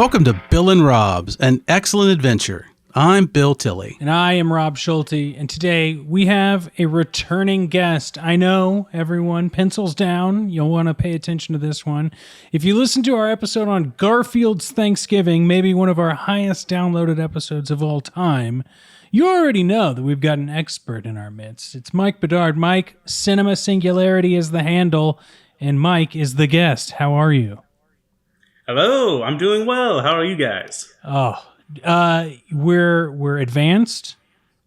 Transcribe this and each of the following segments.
Welcome to Bill and Rob's, an excellent adventure. I'm Bill Tilley. And I am Rob Schulte. And today we have a returning guest. I know, everyone, pencils down. You'll want to pay attention to this one. If you listen to our episode on Garfield's Thanksgiving, maybe one of our highest downloaded episodes of all time, you already know that we've got an expert in our midst. It's Mike Bedard. Mike, Cinema Singularity is the handle, and Mike is the guest. How are you? Hello, I'm doing well. How are you guys? We're advanced.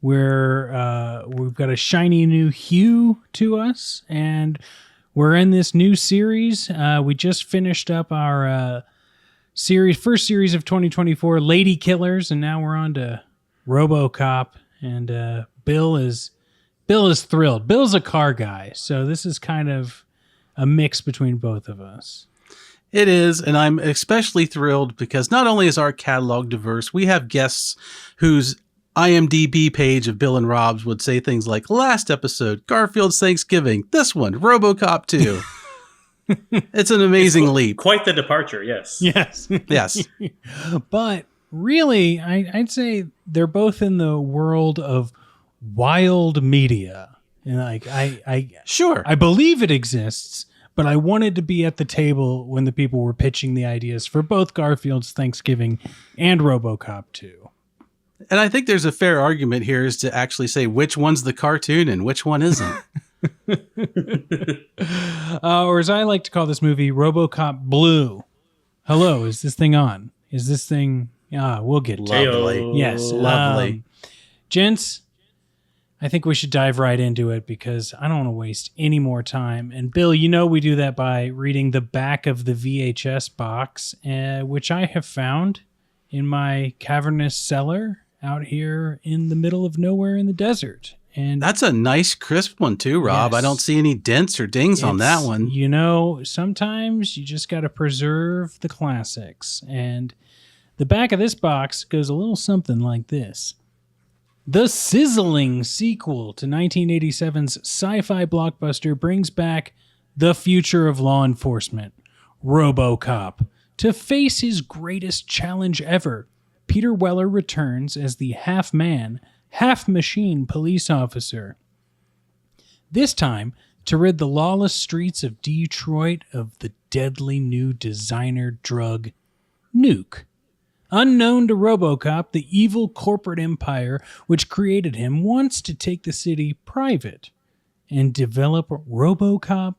We've got a shiny new hue to us, and we're in this new series. We just finished up our first series of 2024, Lady Killers, and now we're on to RoboCop. And Bill is thrilled. Bill's a car guy, so this is kind of a mix between both of us. It is, and I'm especially thrilled because not only is our catalog diverse, we have guests whose IMDb page of Bill and Rob's would say things like, last episode, Garfield's Thanksgiving, this one, RoboCop 2. It's an amazing leap. Quite the departure, yes. Yes. Yes. But really, I'd say they're both in the world of wild media. And I believe it exists. But I wanted to be at the table when the people were pitching the ideas for both Garfield's Thanksgiving and RoboCop 2. And I think there's a fair argument here is to actually say which one's the cartoon and which one isn't. Or as I like to call this movie, RoboCop Blue. Hello, is this thing on? Is this thing... we'll get to it. Lovely. Yes. Lovely. Gents, I think we should dive right into it because I don't want to waste any more time. And Bill, you know we do that by reading the back of the VHS box, which I have found in my cavernous cellar out here in the middle of nowhere in the desert. And that's a nice crisp one too, Rob. Yes. I don't see any dents or dings on that one. You know, sometimes you just got to preserve the classics. And the back of this box goes a little something like this. The sizzling sequel to 1987's sci-fi blockbuster brings back the future of law enforcement, RoboCop. To face his greatest challenge ever, Peter Weller returns as the half-man, half-machine police officer. This time, to rid the lawless streets of Detroit of the deadly new designer drug, Nuke. Unknown to RoboCop, the evil corporate empire which created him wants to take the city private and develop RoboCop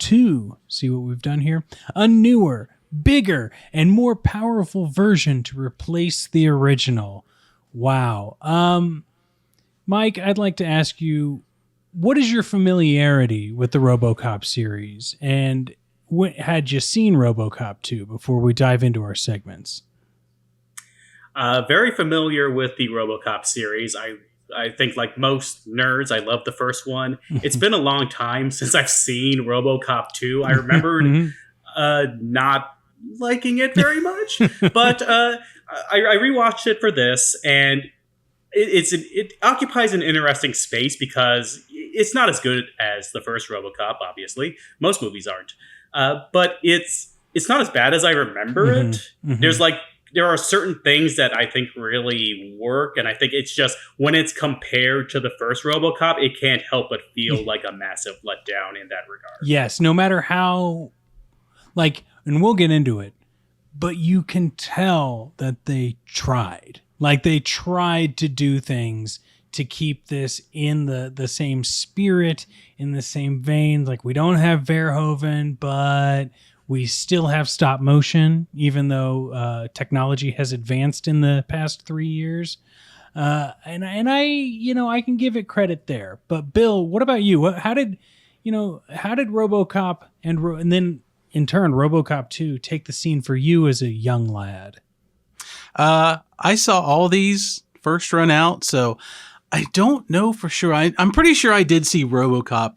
2. See what we've done here? A newer, bigger, and more powerful version to replace the original. Wow. Mike, I'd like to ask you, what is your familiarity with the RoboCop series? And had you seen RoboCop 2 before we dive into our segments? Very familiar with the RoboCop series. I think like most nerds, I love the first one. It's been a long time since I've seen RoboCop 2. I remembered not liking it very much, but I rewatched it for this, and it occupies an interesting space because it's not as good as the first RoboCop, obviously. Most movies aren't. But it's not as bad as I remember it. Mm-hmm. There are certain things that I think really work, and I think it's just when it's compared to the first RoboCop, it can't help but feel like a massive letdown in that regard. Yes, no matter how, and we'll get into it, but you can tell that they tried. They tried to do things to keep this in the same spirit, in the same vein. We don't have Verhoeven, but... we still have stop motion, even though technology has advanced in the past 3 years. And I can give it credit there. But Bill, what about you? How did RoboCop and then in turn RoboCop 2 take the scene for you as a young lad? I saw all these first run out, so I don't know for sure. I'm pretty sure I did see RoboCop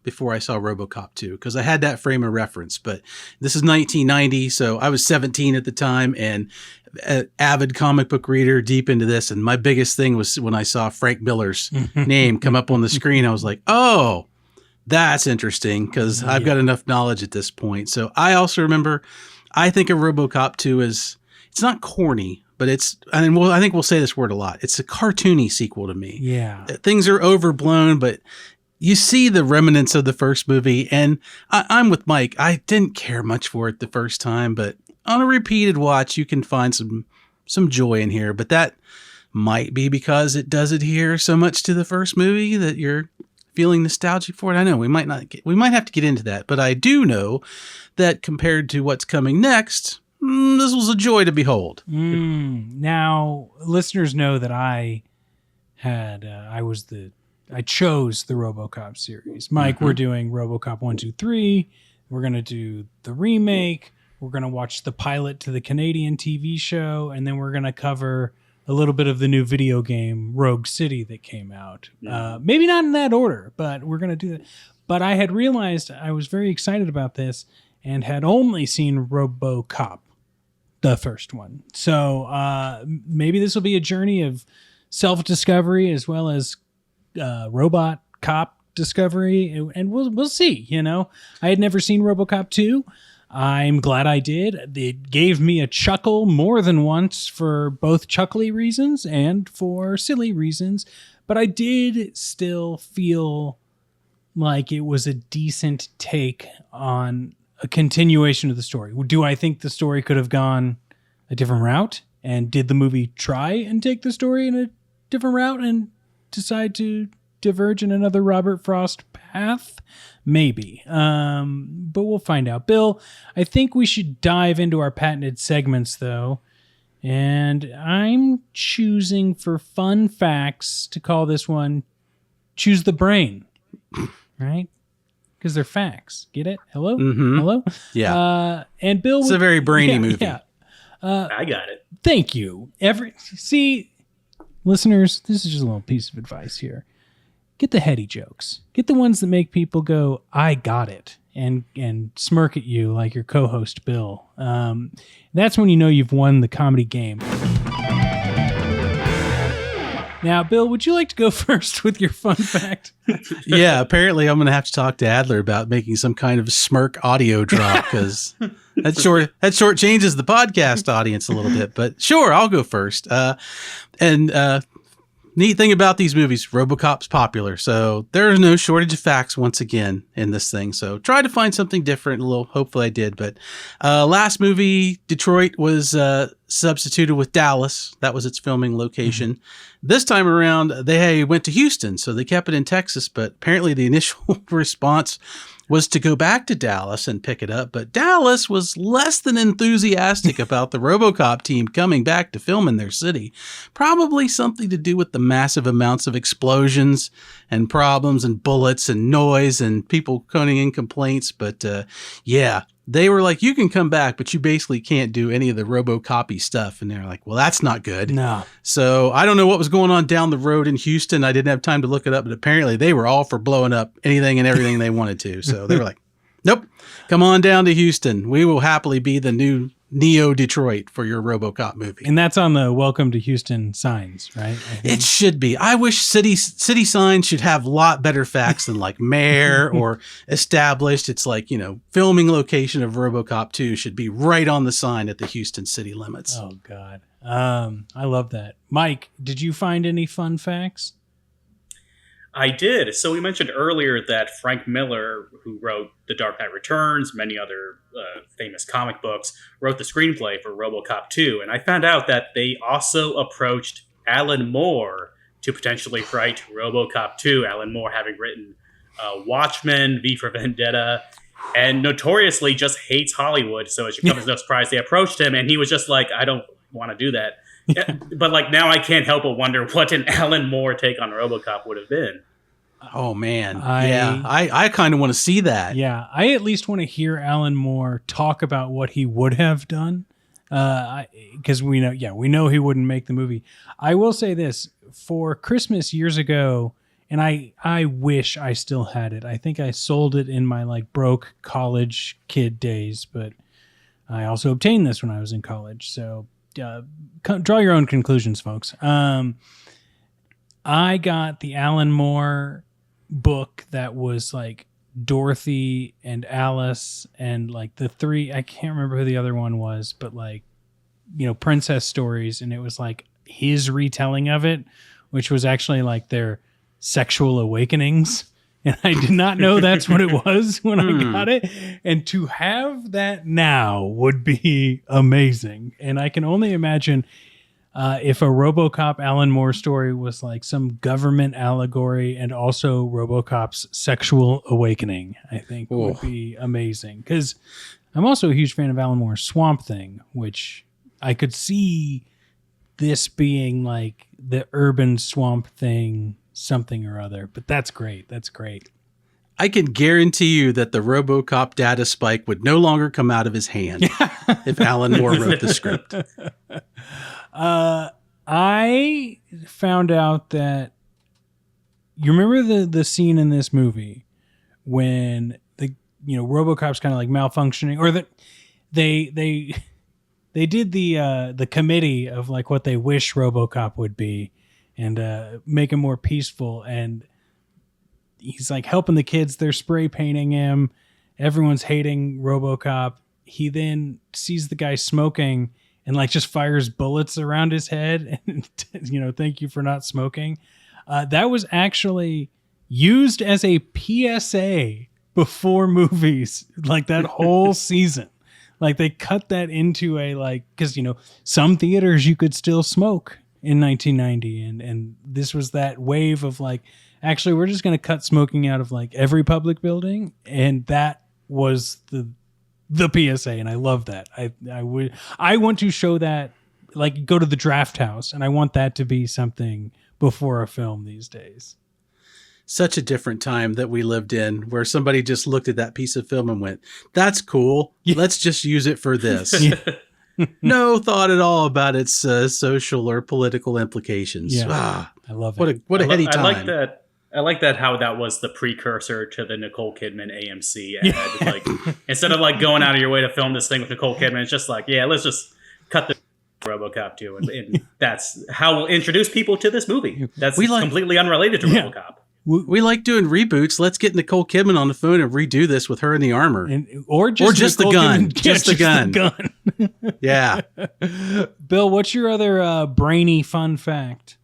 before I saw RoboCop 2, because I had that frame of reference. But this is 1990, so I was 17 at the time and an avid comic book reader, deep into this. And my biggest thing was when I saw Frank Miller's name come up on the screen, I was like, oh, that's interesting, because I've got enough knowledge at this point. So I also remember, I think of RoboCop 2 as it's not corny, but I think we'll say this word a lot. It's a cartoony sequel to me. Yeah. Things are overblown, but you see the remnants of the first movie, and I'm with Mike. I didn't care much for it the first time, but on a repeated watch, you can find some joy in here. But that might be because it does adhere so much to the first movie that you're feeling nostalgic for it. I know we might have to get into that, but I do know that compared to what's coming next, this was a joy to behold. Now, listeners know that I chose the RoboCop series. Mike, we're doing RoboCop 1, 2, 3. We're going to do the remake. We're going to watch the pilot to the Canadian TV show, and then we're going to cover a little bit of the new video game Rogue City that came out. Maybe not in that order, but we're going to do that. But I had realized I was very excited about this and had only seen RoboCop, the first one. So maybe this will be a journey of self-discovery as well as robot cop discovery, and we'll see. I had never seen RoboCop 2. I'm glad I did. It gave me a chuckle more than once for both chuckly reasons and for silly reasons, but I did still feel like it was a decent take on a continuation of the story. Do I think the story could have gone a different route? And did the movie try and take the story in a different route and decide to diverge in another Robert Frost path? Maybe. But we'll find out. Bill, I think we should dive into our patented segments, though. And I'm choosing for fun facts to call this one Choose the Brain. Right? Because they're facts. Get it? Hello? Mm-hmm. Hello? Yeah. And Bill... It's a very brainy movie. Yeah. I got it. Thank you. See, listeners, this is just a little piece of advice here. Get the heady jokes. Get the ones that make people go, I got it, and smirk at you like your co-host, Bill. That's when you know you've won the comedy game. Now, Bill, would you like to go first with your fun fact? Yeah, apparently I'm going to have to talk to Adler about making some kind of smirk audio drop because that shortchanges the podcast audience a little bit. But sure, I'll go first. Neat thing about these movies, RoboCop's popular, so there's no shortage of facts once again in this thing. So try to find something different. Hopefully I did. But last movie, Detroit was substituted with Dallas. That was its filming location. Mm-hmm. This time around, they went to Houston, so they kept it in Texas. But apparently the initial response was to go back to Dallas and pick it up. But Dallas was less than enthusiastic about the RoboCop team coming back to film in their city. Probably something to do with the massive amounts of explosions and problems and bullets and noise and people phoning in complaints. But yeah, they were like, you can come back, but you basically can't do any of the RoboCop-y stuff. And they're like, well, that's not good. No. So I don't know what was going on down the road in Houston. I didn't have time to look it up, but apparently they were all for blowing up anything and everything they wanted to. So they were like, nope, come on down to Houston. We will happily be the new Neo Detroit for your RoboCop movie. And that's on the Welcome to Houston signs, right? It should be. I wish city signs should have a lot better facts than like mayor or established. It's like, filming location of RoboCop 2 should be right on the sign at the Houston city limits. Oh, God. I love that. Mike, did you find any fun facts? I did. So we mentioned earlier that Frank Miller, who wrote The Dark Knight Returns, many other famous comic books, wrote the screenplay for RoboCop 2. And I found out that they also approached Alan Moore to potentially write RoboCop 2. Alan Moore having written Watchmen, V for Vendetta, and notoriously just hates Hollywood. So it should come as no surprise they approached him, and he was just like, I don't want to do that. But now I can't help but wonder what an Alan Moore take on RoboCop would have been. Oh man, I kind of want to see that. Yeah, I at least want to hear Alan Moore talk about what he would have done, because we know he wouldn't make the movie. I will say this: for Christmas years ago, and I wish I still had it. I think I sold it in my broke college kid days, but I also obtained this when I was in college. So. Draw your own conclusions, folks. I got the Alan Moore book that was Dorothy and Alice and the three. I can't remember who the other one was, but princess stories, and it was like his retelling of it, which was actually like their sexual awakenings. And I did not know that's what it was when I got it. And to have that now would be amazing. And I can only imagine if a RoboCop Alan Moore story was like some government allegory and also RoboCop's sexual awakening, I think would be amazing. Because I'm also a huge fan of Alan Moore's Swamp Thing, which I could see this being like the urban Swamp Thing something or other. But that's great. That's great. I can guarantee you that the RoboCop data spike would no longer come out of his hand if Alan Moore wrote the script. I found out that you remember the scene in this movie when the RoboCop's kind of like malfunctioning, or that they did the committee of like what they wish RoboCop would be and make him more peaceful, and he's like helping the kids, they're spray painting him, everyone's hating RoboCop. He then sees the guy smoking and like just fires bullets around his head and thank you for not smoking. That was actually used as a PSA before movies, like that whole season. Like they cut that into a because some theaters you could still smoke in 1990, and this was that wave of like, actually we're just going to cut smoking out of like every public building, and that was the PSA, and I love that. I want to show that, like go to the draft house, and I want that to be something before a film these days. Such a different time that we lived in, where somebody just looked at that piece of film and went, that's cool. Yeah. Let's just use it for this. No thought at all about its social or political implications. Yeah. I love it. What a heady time. I like that how that was the precursor to the Nicole Kidman AMC ad. Like instead of like going out of your way to film this thing with Nicole Kidman, it's just like, yeah, let's just cut the RoboCop 2, and that's how we'll introduce people to this movie. That's completely unrelated to RoboCop. We like doing reboots. Let's get Nicole Kidman on the phone and redo this with her in the armor, or just the gun, just the gun. Yeah. Bill, what's your other brainy fun fact?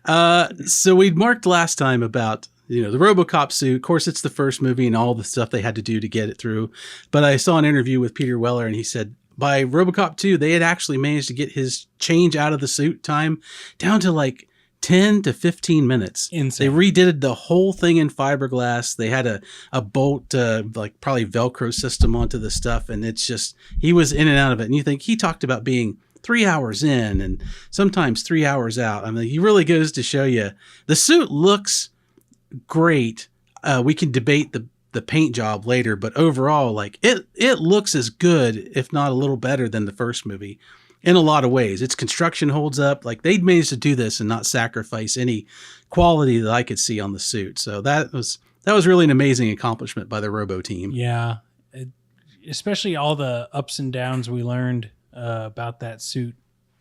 So we marked last time about the RoboCop suit. Of course, it's the first movie and all the stuff they had to do to get it through. But I saw an interview with Peter Weller, and he said by RoboCop 2, they had actually managed to get his change out of the suit time down to like 10 to 15 minutes. Insane. They redid the whole thing in fiberglass. They had a bolt, like probably Velcro system onto the stuff. And it's just, he was in and out of it. And you think he talked about being 3 hours in and sometimes 3 hours out. I mean, he really goes to show you the suit looks great. We can debate the paint job later, but overall, like it looks as good, if not a little better than the first movie. In a lot of ways, its construction holds up. Like they'd managed to do this and not sacrifice any quality that I could see on the suit. So that was really an amazing accomplishment by the Robo team. Yeah, especially all the ups and downs we learned about that suit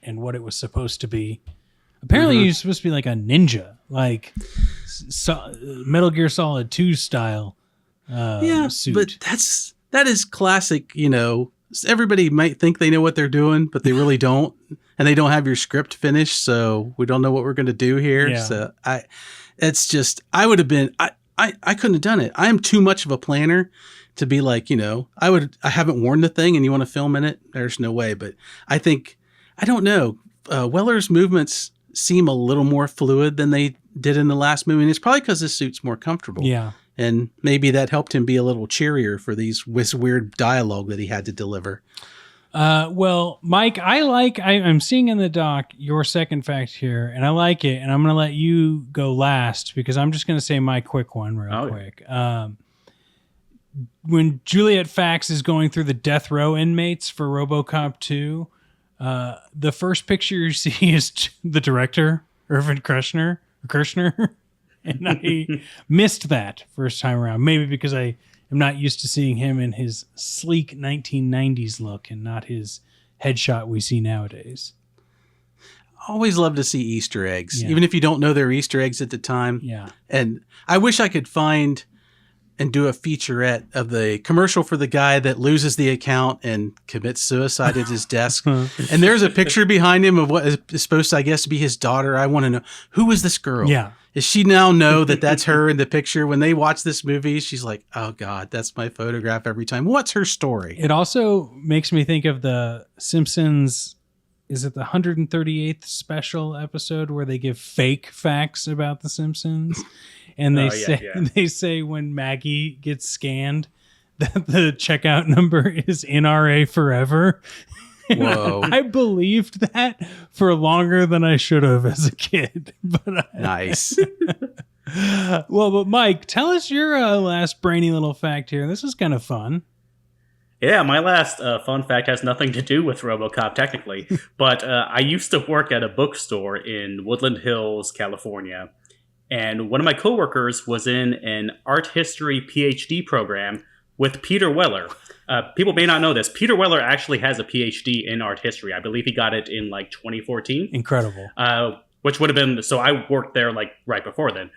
and what it was supposed to be. Apparently, you're supposed to be like a ninja, like Metal Gear Solid 2 style. Suit. But that is classic. Everybody might think they know what they're doing, but they really don't. And they don't have your script finished, so we don't know what we're going to do here. Yeah. So I would have been, I couldn't have done it. I am too much of a planner to be like, I haven't worn the thing and you want to film in it. There's no way. But I don't know. Weller's movements seem a little more fluid than they did in the last movie. And it's probably because this suit's more comfortable. Yeah. And maybe that helped him be a little cheerier for this weird dialogue that he had to deliver. Well, Mike, I'm seeing in the doc your second fact here, and I like it, and I'm going to let you go last because I'm just going to say my quick one real quick. When Juliet Faxx is going through the death row inmates for RoboCop 2, the first picture you see is the director, Irvin Kershner. And I missed that first time around. Maybe because I am not used to seeing him in his sleek 1990s look and not his headshot we see nowadays. Always love to see Easter eggs, even if you don't know they're Easter eggs at the time. Yeah. And I wish I could find and do a featurette of the commercial for the guy that loses the account and commits suicide at his desk. And there's a picture behind him of what is supposed to, I guess, be his daughter. I want to know, who is this girl? Yeah. Does she now know that that's her in the picture? When they watch this movie, she's like, oh God, that's my photograph every time. What's her story? It also makes me think of the Simpsons. Is it the 138th special episode where they give fake facts about the Simpsons? And they they say when Maggie gets scanned that the checkout number is NRA forever. Whoa. I believed that for longer than I should have as a kid. But nice. Well, but Mike, tell us your last brainy little fact here. This is kind of fun. Yeah, my last fun fact has nothing to do with RoboCop technically, but I used to work at a bookstore in Woodland Hills, California, and one of my coworkers was in an art history PhD program with Peter Weller. People may not know this. Peter Weller actually has a PhD in art history. I believe he got it in like 2014. Incredible. Which would have been, so I worked there like right before then.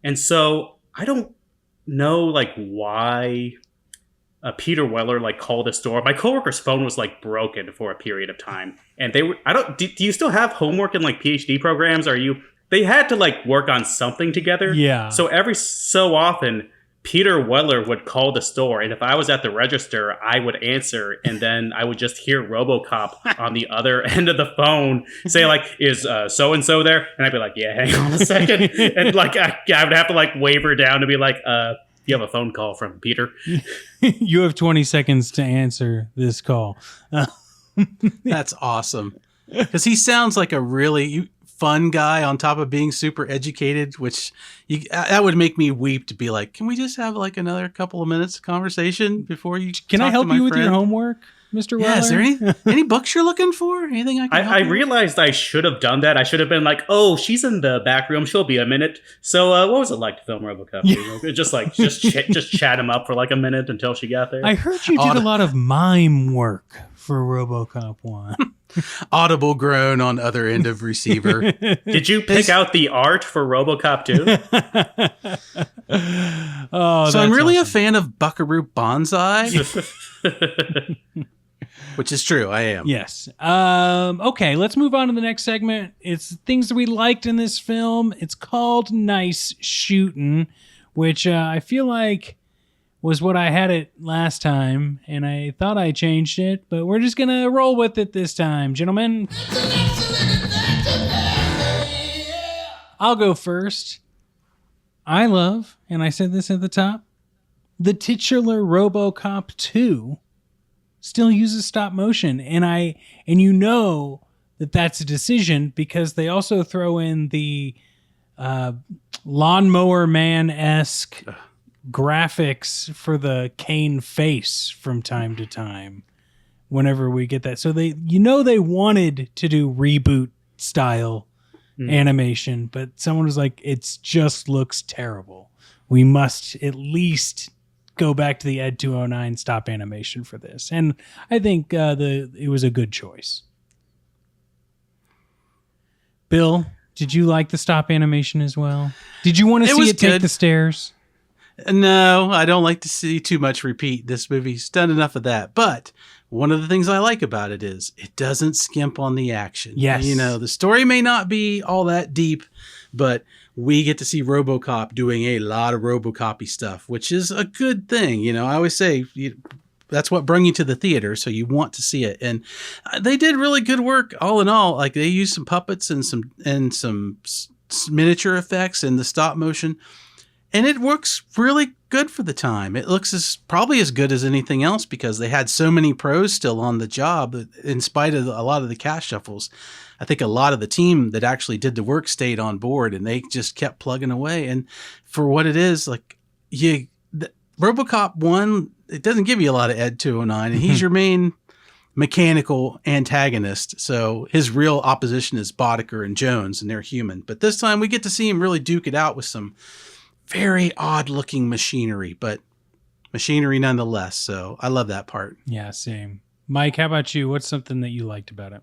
And so I don't know like why Peter Weller like called a store. My coworker's phone was like broken for a period of time. And they were, do you still have homework in like PhD programs? They had to like work on something together. Yeah. So every so often, Peter Weller would call the store, and if I was at the register, I would answer, and then I would just hear RoboCop on the other end of the phone say, like, is so-and-so there? And I'd be like, yeah, hang on a second. And, like, I would have to, like, waver down to be like, you have a phone call from Peter. You have 20 seconds to answer this call. That's awesome. Because he sounds like a really fun guy on top of being super educated, which that would make me weep to be like, can we just have like another couple of minutes of conversation before you Can I help you with your homework, Mr. Weller? Yeah, is there any books you're looking for? Anything I can help you with? realized I should have done that. I should have been like, oh, she's in the back room. She'll be a minute. So what was it like to film RoboCop? Just chat him up for like a minute until she got there. I heard you did a lot of mime work for RoboCop 1. Audible groan on other end of receiver. Did you pick out the art for RoboCop 2? So I'm really a fan of Buckaroo Banzai. Which is true, I am. Yes. Okay, let's move on to the next segment. It's things that we liked in this film. It's called Nice Shootin', which I feel like was what I had it last time, and I thought I changed it, but we're just going to roll with it this time, gentlemen. I'll go first. I love, and I said this at the top, the titular RoboCop 2 still uses stop motion, and you know that that's a decision because they also throw in the Lawnmower Man-esque graphics for the Kane face from time to time whenever we get that. So they wanted to do reboot style animation, but someone was like, it just looks terrible. We must at least go back to the Ed 209 stop animation for this. And I think it was a good choice. Bill, did you like the stop animation as well? Did you want to see it take the stairs? No, I don't like to see too much repeat. This movie's done enough of that. But one of the things I like about it is it doesn't skimp on the action. Yes. You know, the story may not be all that deep, but we get to see RoboCop doing a lot of RoboCop-y stuff, which is a good thing. You know, I always say that's what brung you to the theater, so you want to see it. And they did really good work all in all. Like they used some puppets and some miniature effects and the stop motion. And it works really good for the time. It looks probably as good as anything else because they had so many pros still on the job in spite of a lot of the cast shuffles. I think a lot of the team that actually did the work stayed on board and they just kept plugging away. And for what it is, like RoboCop 1, it doesn't give you a lot of Ed 209 and he's your main mechanical antagonist. So his real opposition is Boddicker and Jones and they're human. But this time we get to see him really duke it out with some very odd looking machinery, but machinery nonetheless. So I love that part. Yeah, same. Mike, how about you? What's something that you liked about it?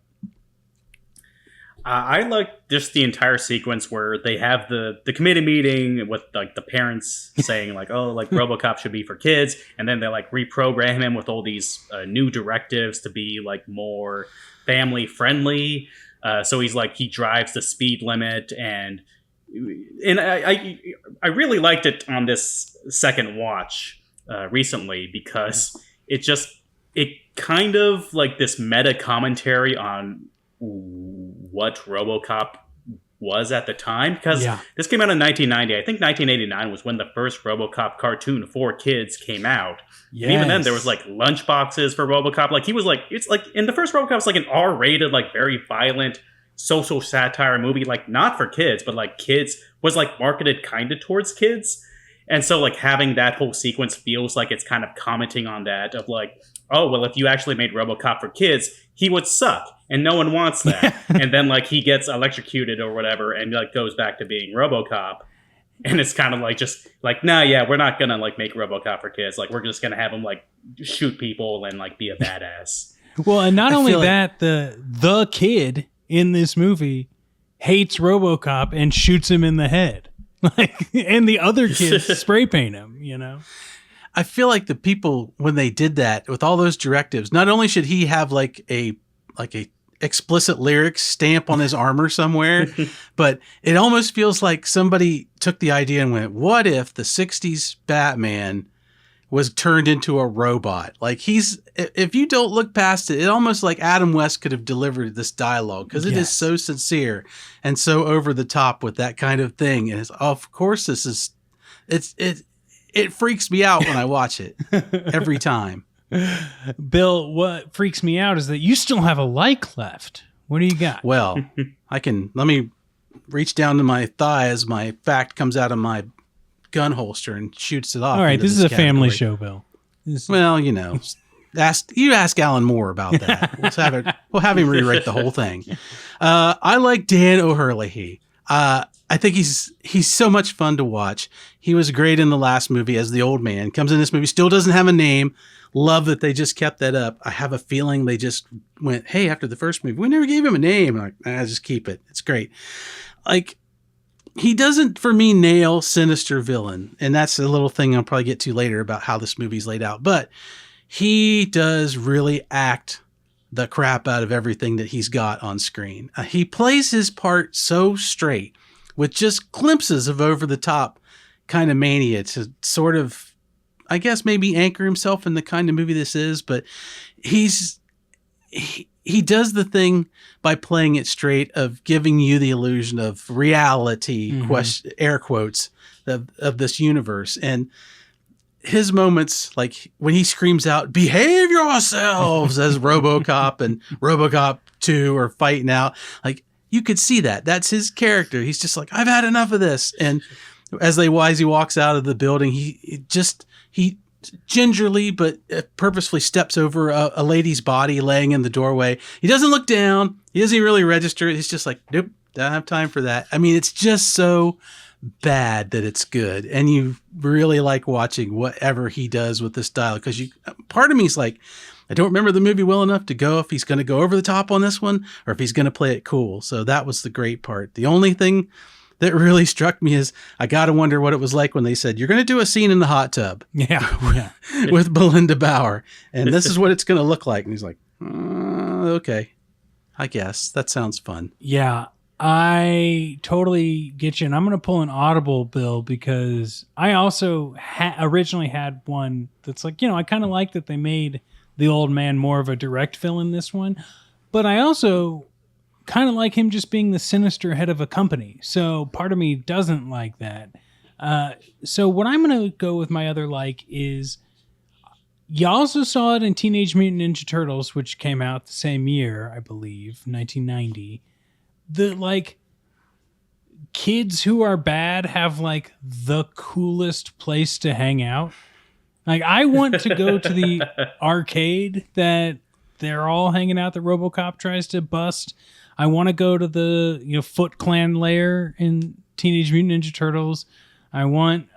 I like just the entire sequence where they have the committee meeting with like the parents saying like, oh, like RoboCop should be for kids, and then they like reprogram him with all these new directives to be like more family friendly. So he's like he drives the speed limit, and I really liked it on this second watch recently because it kind of like this meta commentary on what RoboCop was at the time, because this came out in 1990. I think 1989 was when the first RoboCop cartoon for kids came out. Yes. And even then there was like lunchboxes for RoboCop. Like he was like, it's like in the first RoboCop was like an R-rated, like very violent social satire movie, like not for kids, but like kids, was like marketed kind of towards kids. And so like having that whole sequence feels like it's kind of commenting on that of like, oh, well, if you actually made RoboCop for kids, he would suck. And no one wants that. And then like he gets electrocuted or whatever and like goes back to being RoboCop. And it's kind of like just like, nah, yeah, we're not going to like make RoboCop for kids. Like we're just going to have him like shoot people and like be a badass. Well, and not only that, the kid in this movie hates RoboCop and shoots him in the head. Like, and the other kids spray paint him, you know? I feel like the people, when they did that with all those directives, not only should he have like a explicit lyrics stamp on his armor somewhere, but it almost feels like somebody took the idea and went, what if the 60s Batman was turned into a robot? Like if you don't look past it, it almost like Adam West could have delivered this dialogue because it is so sincere and so over the top with that kind of thing. And it's, of course, it freaks me out when I watch it every time. Bill, what freaks me out is that you still have a like left. What do you got? Well, let me reach down to my thigh as my fact comes out of my gun holster and shoots it off. All right, this is a family show, Bill. Well, you know, ask Alan Moore about that. We'll have him rewrite the whole thing. I like Dan O'Herlihy. I think he's so much fun to watch. He was great in the last movie as the old man. Comes in this movie, still doesn't have a name. Love that they just kept that up. I have a feeling they just went, hey, after the first movie, we never gave him a name. I'm like, just keep it. It's great. Like, he doesn't, for me, nail sinister villain. And that's a little thing I'll probably get to later about how this movie's laid out. But he does really act the crap out of everything that he's got on screen. He plays his part so straight with just glimpses of over-the-top kind of mania to sort of, I guess, maybe anchor himself in the kind of movie this is. But he does the thing by playing it straight of giving you the illusion of reality, air quotes, of this universe. And his moments, like when he screams out, behave yourselves, as RoboCop and RoboCop 2 are fighting out, like you could see that. That's his character. He's just like, I've had enough of this. And as he walks out of the building, he gingerly but purposefully steps over a lady's body laying in the doorway. He doesn't look down. He doesn't really register. He's just like, nope, don't have time for that. I mean, it's just so bad that it's good. And you really like watching whatever he does with this dialogue, because part of me is like, I don't remember the movie well enough to go if he's going to go over the top on this one or if he's going to play it cool. So that was the great part. The only thing that really struck me is I got to wonder what it was like when they said, you're going to do a scene in the hot tub with Belinda Bauer. And this is what it's going to look like. And he's like, okay, I guess that sounds fun. Yeah, I totally get you. And I'm going to pull an audible, Bill, because I also originally had one that's like, I kind of like that they made the old man more of a direct villain in this one. But I also kind of like him just being the sinister head of a company. So part of me doesn't like that. So what I'm going to go with my other like is, you also saw it in Teenage Mutant Ninja Turtles, which came out the same year, I believe, 1990. The like kids who are bad have like the coolest place to hang out. Like I want to go to the arcade that they're all hanging out that RoboCop tries to bust. I want to go to the Foot Clan lair in Teenage Mutant Ninja Turtles. I want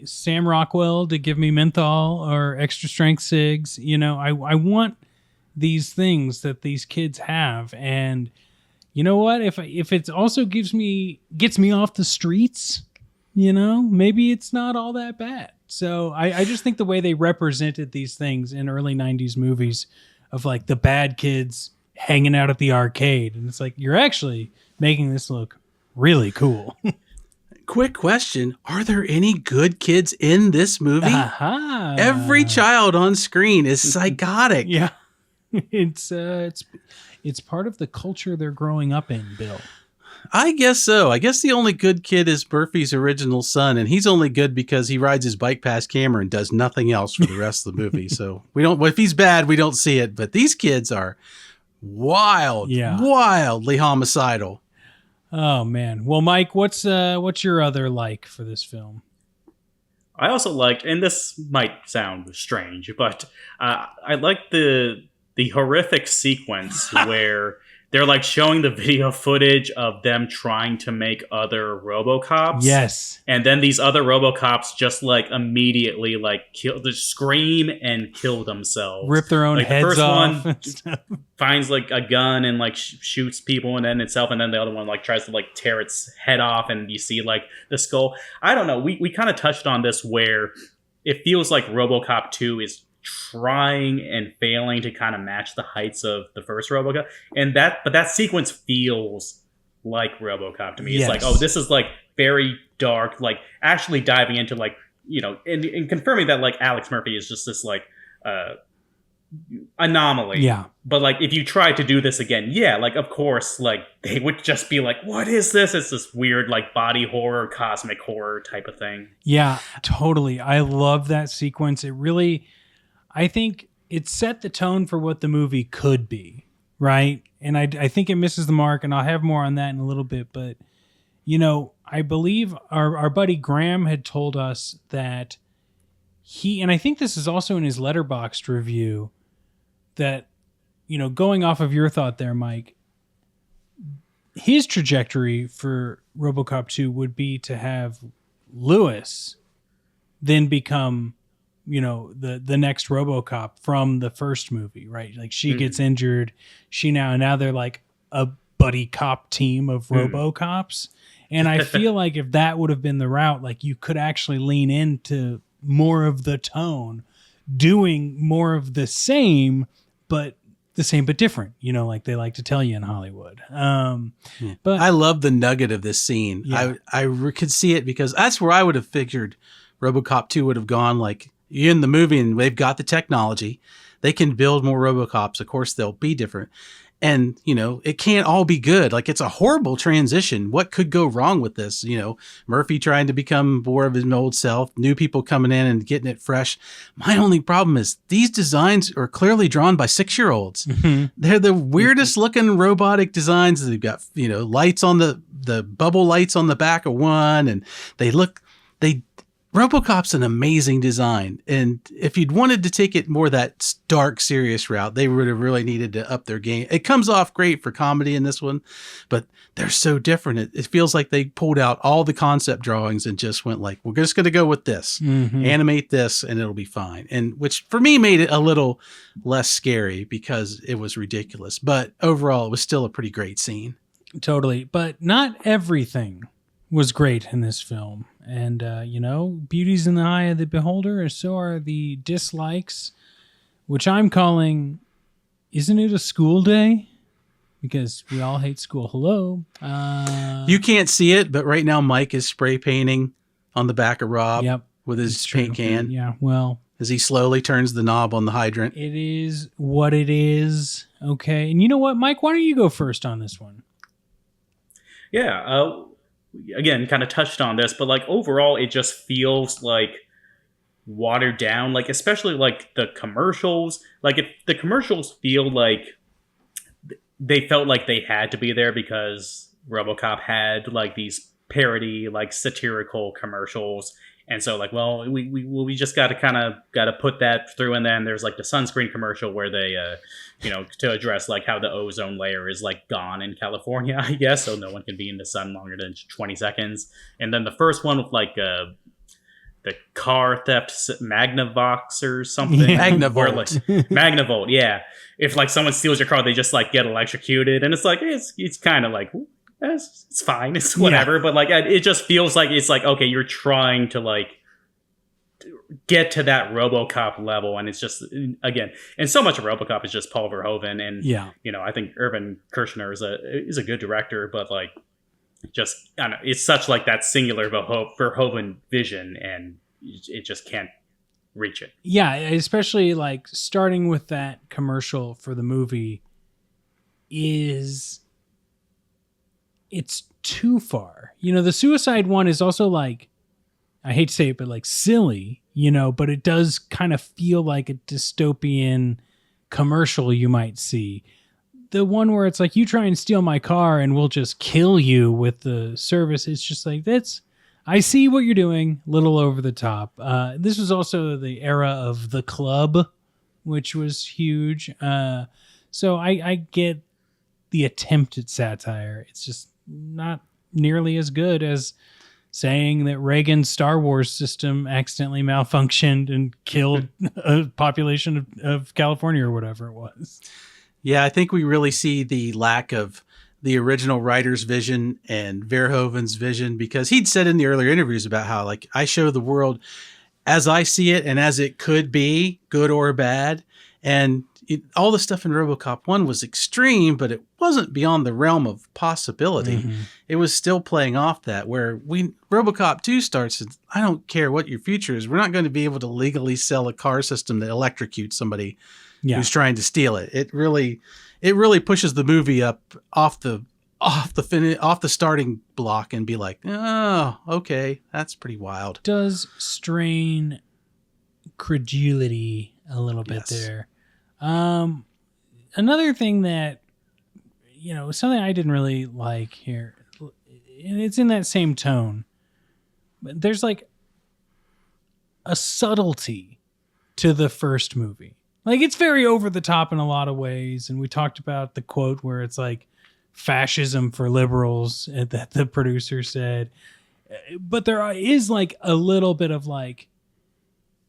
Sam Rockwell to give me menthol or extra strength cigs. I want these things that these kids have, and you know what? If it also gets me off the streets, maybe it's not all that bad. So I just think the way they represented these things in early 90s movies of like the bad kids hanging out at the arcade. And it's like, you're actually making this look really cool. Quick question. Are there any good kids in this movie? Aha. Every child on screen is psychotic. Yeah. It's part of the culture they're growing up in, Bill. I guess so. I guess the only good kid is Murphy's original son, and he's only good because he rides his bike past camera and does nothing else for the rest of the movie. So if he's bad, we don't see it. But these kids are wildly homicidal. Oh man. Well, Mike, what's your other like for this film? I also like, and this might sound strange, but I like the horrific sequence where they're like showing the video footage of them trying to make other RoboCops. Yes. And then these other RoboCops just like immediately like scream and kill themselves. Rip their own heads off. The first one finds like a gun and like shoots people and then itself. And then the other one like tries to like tear its head off and you see like the skull. I don't know. We kind of touched on this where it feels like RoboCop 2 is trying and failing to kind of match the heights of the first RoboCop, but that sequence feels like RoboCop to me. It's like, oh, this is like very dark, like actually diving into like, and confirming that like Alex Murphy is just this like anomaly. Yeah. But like if you try to do this again, like of course, like they would just be like, what is this? It's this weird like body horror, cosmic horror type of thing. Yeah, totally. I love that sequence. It really, I think it set the tone for what the movie could be, right? And I think it misses the mark, and I'll have more on that in a little bit. But, I believe our buddy Graham had told us that and I think this is also in his Letterboxd review, that, going off of your thought there, Mike, his trajectory for RoboCop 2 would be to have Lewis then become the next RoboCop from the first movie, right? Like she gets injured, now they're like a buddy cop team of RoboCops. And I feel like if that would have been the route, like you could actually lean into more of the tone, doing more of the same but different, like they like to tell you in Hollywood. But I love the nugget of this scene. Yeah. I could see it because that's where I would have figured RoboCop 2 would have gone. Like, in the movie, and they've got the technology, they can build more RoboCops. Of course, they'll be different. And, it can't all be good. Like, it's a horrible transition. What could go wrong with this? Murphy trying to become more of his old self, new people coming in and getting it fresh. My only problem is these designs are clearly drawn by 6-year-olds. Mm-hmm. They're the weirdest looking robotic designs. They've got, lights on the bubble lights on the back of one, and RoboCop's an amazing design, and if you'd wanted to take it more that dark, serious route, they would have really needed to up their game. It comes off great for comedy in this one, but they're so different. It feels like they pulled out all the concept drawings and just went like, we're just going to go with this, animate this, and it'll be fine. And which for me made it a little less scary because it was ridiculous, but overall it was still a pretty great scene. Totally, but not everything was great in this film. And, beauty's in the eye of the beholder, and so are the dislikes, which I'm calling, isn't it a school day? Because we all hate school. Hello. You can't see it, but right now Mike is spray painting on the back of Rob with his paint can. Yeah, well. As he slowly turns the knob on the hydrant. It is what it is. Okay. And you know what, Mike? Why don't you go first on this one? Yeah, again, kind of touched on this, but like overall, it just feels like watered down. Like especially like the commercials. Like if the commercials feel like they felt like they had to be there because RoboCop had like these parody, like satirical commercials, and so like, well, we just got to put that through, and then there's like the sunscreen commercial where they to address like how the ozone layer is like gone in California, I guess, so no one can be in the sun longer than 20 seconds. And then the first one with like the car theft Magnavox or something. Yeah. Magnavolt. Where, like, Magnavolt, yeah. If like someone steals your car, they just like get electrocuted, and it's like it's kind of like it's fine, it's whatever. But like it just feels like it's like, okay, you're trying to like get to that RoboCop level, and it's just, again, and so much of RoboCop is just Paul Verhoeven, and I think Irvin Kershner is a good director, but like just I don't know, it's such like that singular Verhoeven vision, and it just can't reach it. Yeah, especially like starting with that commercial for the movie it's too far. The suicide one is also like, I hate to say it, but like silly, but it does kind of feel like a dystopian commercial you might see. The one where it's like, you try and steal my car and we'll just kill you with the service. It's just like, I see what you're doing, little over the top. This was also the era of The Club, which was huge. So I get the attempt at satire. It's just not nearly as good as saying that Reagan's Star Wars system accidentally malfunctioned and killed a population of California or whatever it was. Yeah, I think we really see the lack of the original writer's vision and Verhoeven's vision, because he'd said in the earlier interviews about how, like, I show the world as I see it and as it could be, good or bad. And all the stuff in RoboCop 1 was extreme, but it wasn't beyond the realm of possibility. Mm-hmm. It was still playing off that, where RoboCop 2 starts, and I don't care what your future is, we're not going to be able to legally sell a car system that electrocutes somebody who's trying to steal it. It really pushes the movie up off the starting block and be like, oh, okay, that's pretty wild. Does strain credulity a little bit there. Another thing that, something I didn't really like here, and it's in that same tone, but there's like a subtlety to the first movie. Like, it's very over the top in a lot of ways. And we talked about the quote where it's like fascism for liberals that the producer said. But there is like a little bit of like,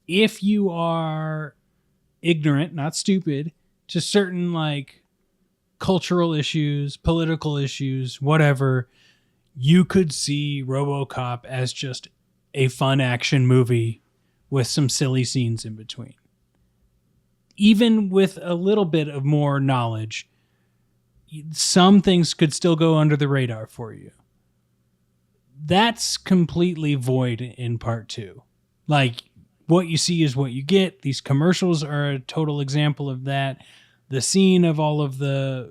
if you are ignorant, not stupid, to certain like cultural issues, political issues, whatever, you could see RoboCop as just a fun action movie with some silly scenes in between. Even with a little bit of more knowledge, some things could still go under the radar for you. That's completely void in part 2. Like, what you see is what you get. These commercials are a total example of that. The scene of all of the,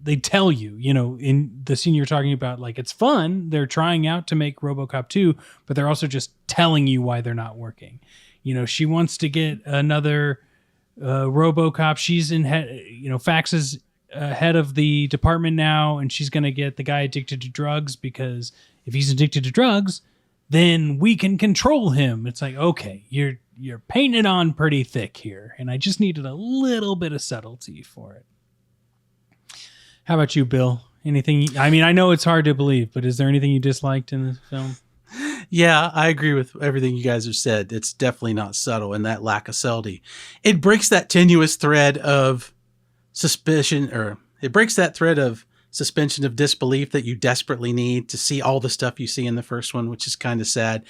they tell you, in the scene you're talking about, like, it's fun. They're trying out to make RoboCop 2, but they're also just telling you why they're not working. She wants to get another RoboCop. She's in Faxx is head of the department now, and she's going to get the guy addicted to drugs, because if he's addicted to drugs, then we can control him. It's like, okay, you're painting it on pretty thick here, and I just needed a little bit of subtlety for it. How about you, Bill? Anything? I mean, I know it's hard to believe, but is there anything you disliked in the film? Yeah, I agree with everything you guys have said. It's definitely not subtle, and that lack of subtlety. It breaks that tenuous thread of suspicion, or it breaks that thread of suspension of disbelief that you desperately need to see all the stuff you see in the first one, which is kind of sad.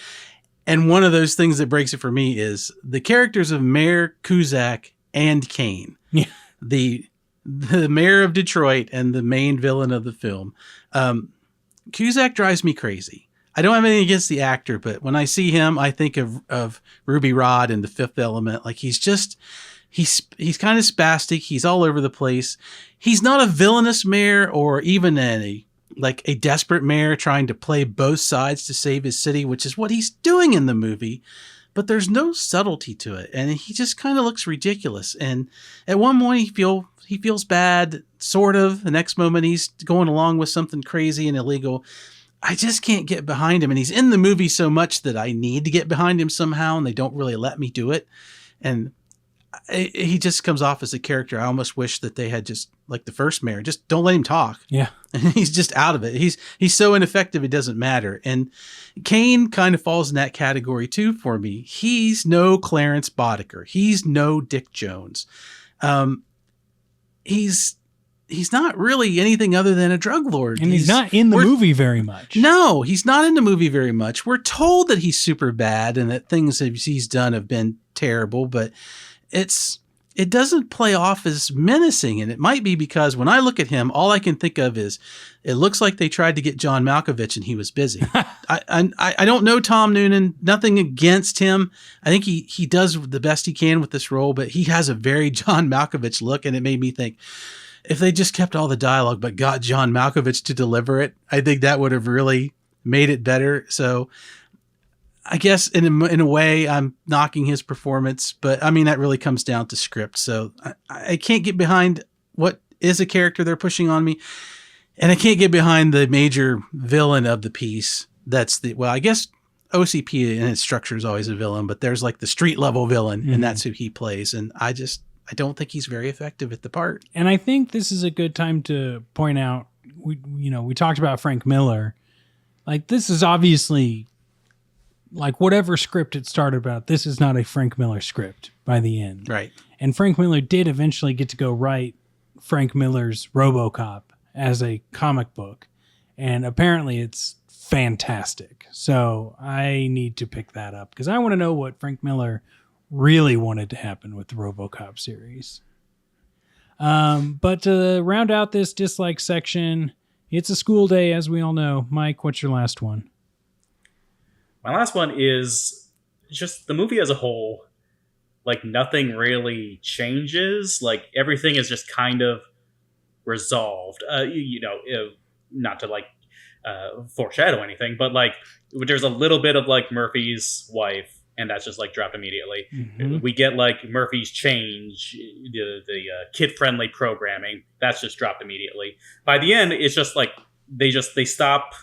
And one of those things that breaks it for me is the characters of Mayor Cusack and Kane. Yeah. The mayor of Detroit and the main villain of the film. Cusack drives me crazy. I don't have anything against the actor, but when I see him, I think of Ruby Rod in The Fifth Element. Like, he's kind of spastic. He's all over the place. He's not a villainous mayor or even a desperate mayor trying to play both sides to save his city, which is what he's doing in the movie. But there's no subtlety to it, and he just kind of looks ridiculous. And at one point, he feels bad, sort of. The next moment, he's going along with something crazy and illegal. I just can't get behind him, and he's in the movie so much that I need to get behind him somehow, and they don't really let me do it. And he just comes off as a character. I almost wish that they had just, like the first mayor, just don't let him talk. Yeah. And he's just out of it. He's so ineffective, it doesn't matter. And Kane kind of falls in that category too for me. He's no Clarence Boddicker. He's no Dick Jones. He's not really anything other than a drug lord. And he's not in the movie very much. No, he's not in the movie very much. We're told that he's super bad and that things he's done have been terrible, but it doesn't play off as menacing. And it might be because when I look at him, all I can think of is it looks like they tried to get John Malkovich and he was busy. I don't know Tom Noonan, nothing against him. I think he does the best he can with this role, but he has a very John Malkovich look. And it made me think, if they just kept all the dialogue but got John Malkovich to deliver it, I think that would have really made it better. So I guess in a way I'm knocking his performance, but I mean, that really comes down to script. So I can't get behind what is a character they're pushing on me. And I can't get behind the major villain of the piece. I guess OCP in its structure is always a villain, but there's like the street level villain and that's who he plays. And I don't think he's very effective at the part. And I think this is a good time to point out, we talked about Frank Miller. Like, this is obviously, like, whatever script it started about, this is not a Frank Miller script by the end. Right. And Frank Miller did eventually get to go write Frank Miller's RoboCop as a comic book. And apparently it's fantastic. So I need to pick that up because I want to know what Frank Miller really wanted to happen with the RoboCop series. But to round out this dislike section, it's a school day, as we all know. Mike, what's your last one? My last one is just the movie as a whole. Like, nothing really changes. Like, everything is just kind of resolved. Not to foreshadow anything, but like, there's a little bit of like Murphy's wife, and that's just like dropped immediately. Mm-hmm. We get like Murphy's change, the kid-friendly programming, that's just dropped immediately. By the end, it's just like they stop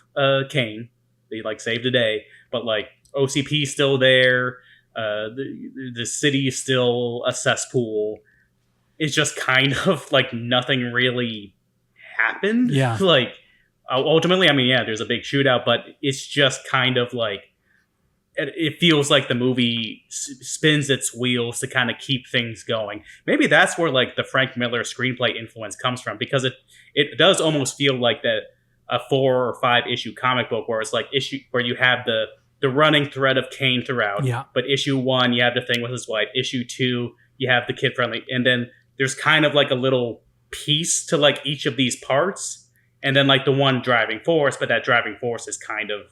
Kane. They like save the day, but like OCP is still there. The city is still a cesspool. It's just kind of like nothing really happened. Yeah. Like, ultimately, I mean, yeah, there's a big shootout, but it's just kind of like, it feels like the movie spins its wheels to kind of keep things going. Maybe that's where like the Frank Miller screenplay influence comes from, because it does almost feel like that a 4 or 5 issue comic book where it's like where you have the running thread of Kane throughout. Yeah. But issue 1, you have the thing with his wife. Issue 2, you have the kid friendly, and then there's kind of like a little piece to like each of these parts, and then like the one driving force, but that driving force is kind of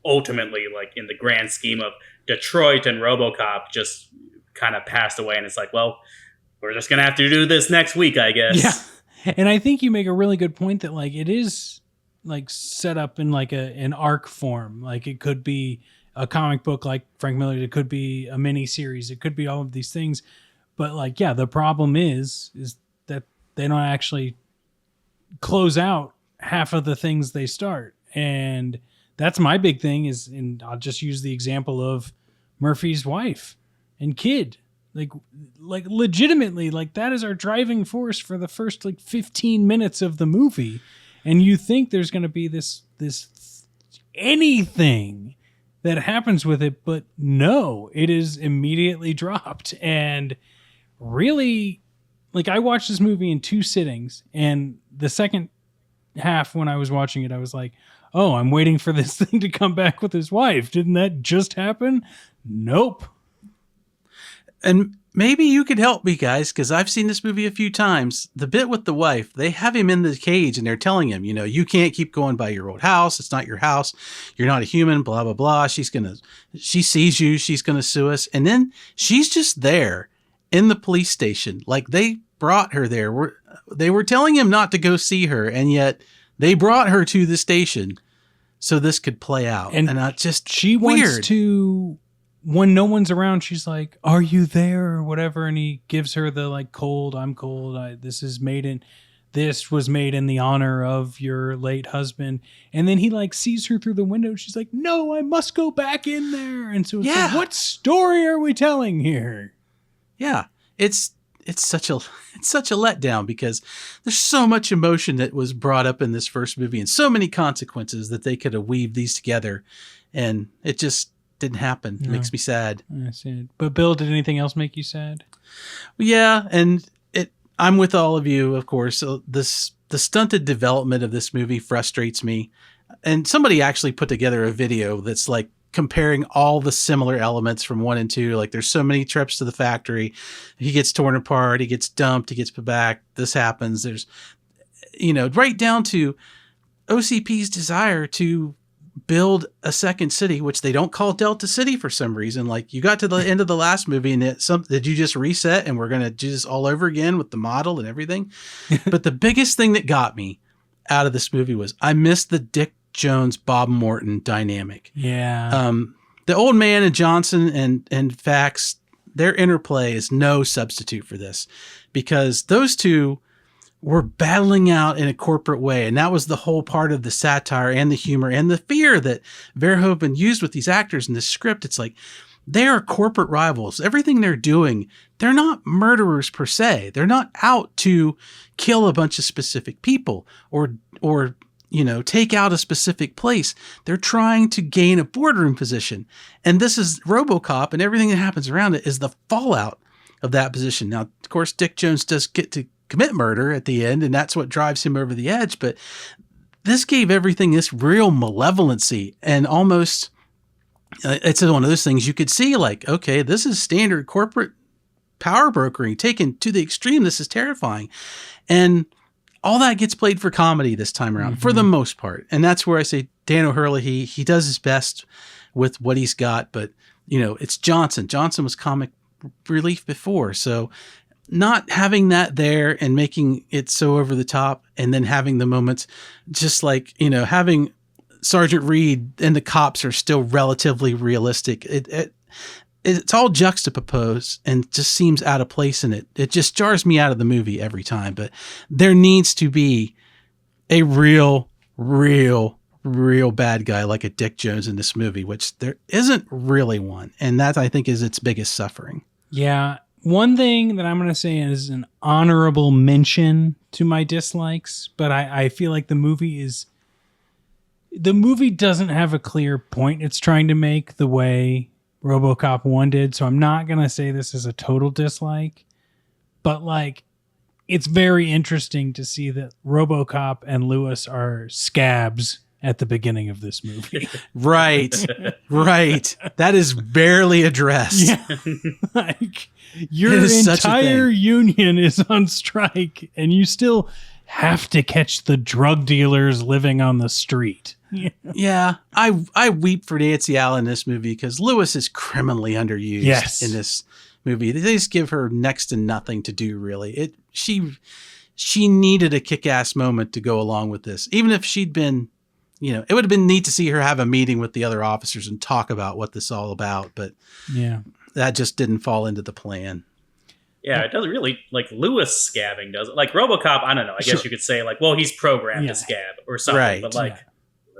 ultimately, like, in the grand scheme of Detroit and RoboCop, just kind of passed away, and it's like, well, we're just gonna have to do this next week, I guess. Yeah. And I think you make a really good point that like it is like set up in like an arc form. Like, it could be a comic book like Frank Miller, it could be a mini series, it could be all of these things. But like, yeah, the problem is that they don't actually close out half of the things they start. And that's my big thing and I'll just use the example of Murphy's wife and kid. Like legitimately, like, that is our driving force for the first like 15 minutes of the movie. And you think there's going to be this anything that happens with it, but no, it is immediately dropped. And really, like, I watched this movie in 2 sittings, and the second half when I was watching it, I was like, oh, I'm waiting for this thing to come back with his wife. Didn't that just happen? Nope. And maybe you could help me, guys, because I've seen this movie a few times. The bit with the wife, they have him in the cage and they're telling him, you can't keep going by your old house. It's not your house. You're not a human, blah, blah, blah. She sees you. She's going to sue us. And then she's just there in the police station. Like, they brought her there. They were telling him not to go see her, and yet they brought her to the station so this could play out. And she weird. Wants to, when no one's around, she's like, are you there or whatever? And he gives her the like cold, I'm cold. This was made in the honor of your late husband. And then he like sees her through the window. She's like, no, I must go back in there. And so it's like, what story are we telling here? Yeah. it's such a letdown because there's so much emotion that was brought up in this first movie and so many consequences that they could have weaved these together, and it just didn't happen. It makes me sad. I see. But Bill, did anything else make you sad? Yeah, and I'm with all of you, of course. So the stunted development of this movie frustrates me. And somebody actually put together a video that's like comparing all the similar elements from 1 and 2. Like there's so many trips to the factory. He gets torn apart. He gets dumped. He gets put back. This happens. There's, right down to OCP's desire to build a second city, which they don't call Delta City for some reason. Like you got to the end of the last movie and did you just reset and we're going to do this all over again with the model and everything? But the biggest thing that got me out of this movie was I missed the Dick Jones, Bob Morton dynamic. Yeah. The old man and Johnson and Faxx, their interplay is no substitute for this because those two were battling out in a corporate way. And that was the whole part of the satire and the humor and the fear that Verhoeven used with these actors in this script. It's like, they are corporate rivals. Everything they're doing, they're not murderers per se. They're not out to kill a bunch of specific people or take out a specific place. They're trying to gain a boardroom position. And this is RoboCop, and everything that happens around it is the fallout of that position. Now, of course, Dick Jones does get to commit murder at the end, and that's what drives him over the edge. But this gave everything this real malevolency, and almost it's one of those things you could see like, okay, this is standard corporate power brokering taken to the extreme. This is terrifying. And all that gets played for comedy this time around, for the most part. And that's where I say Dan O'Hurley, he does his best with what he's got. But, it's Johnson. Johnson was comic relief before. So not having that there and making it so over the top, and then having the moments just like, having Sergeant Reed and the cops are still relatively realistic. It's all juxtaposed and just seems out of place in it. It just jars me out of the movie every time. But there needs to be a real bad guy like a Dick Jones in this movie, which there isn't really one. And that, I think, is its biggest suffering. Yeah. One thing that I'm going to say is an honorable mention to my dislikes, but I feel like the movie doesn't have a clear point it's trying to make the way RoboCop 1 did, so I'm not going to say this is a total dislike, but like it's very interesting to see that RoboCop and Lewis are scabs at the beginning of this movie. Right. That is barely addressed. Yeah. Like your entire union is on strike and you still have to catch the drug dealers living on the street. Yeah. I weep for Nancy Allen in this movie because Lewis is criminally underused in this movie. They just give her next to nothing to do, really. She needed a kick-ass moment to go along with this. Even if she'd been, it would have been neat to see her have a meeting with the other officers and talk about what this is all about. But that just didn't fall into the plan. Yeah, it doesn't really, like, Lewis scabbing does it. Like, RoboCop, I don't know. I guess you could say, like, well, he's programmed to scab or something. Right. But, like,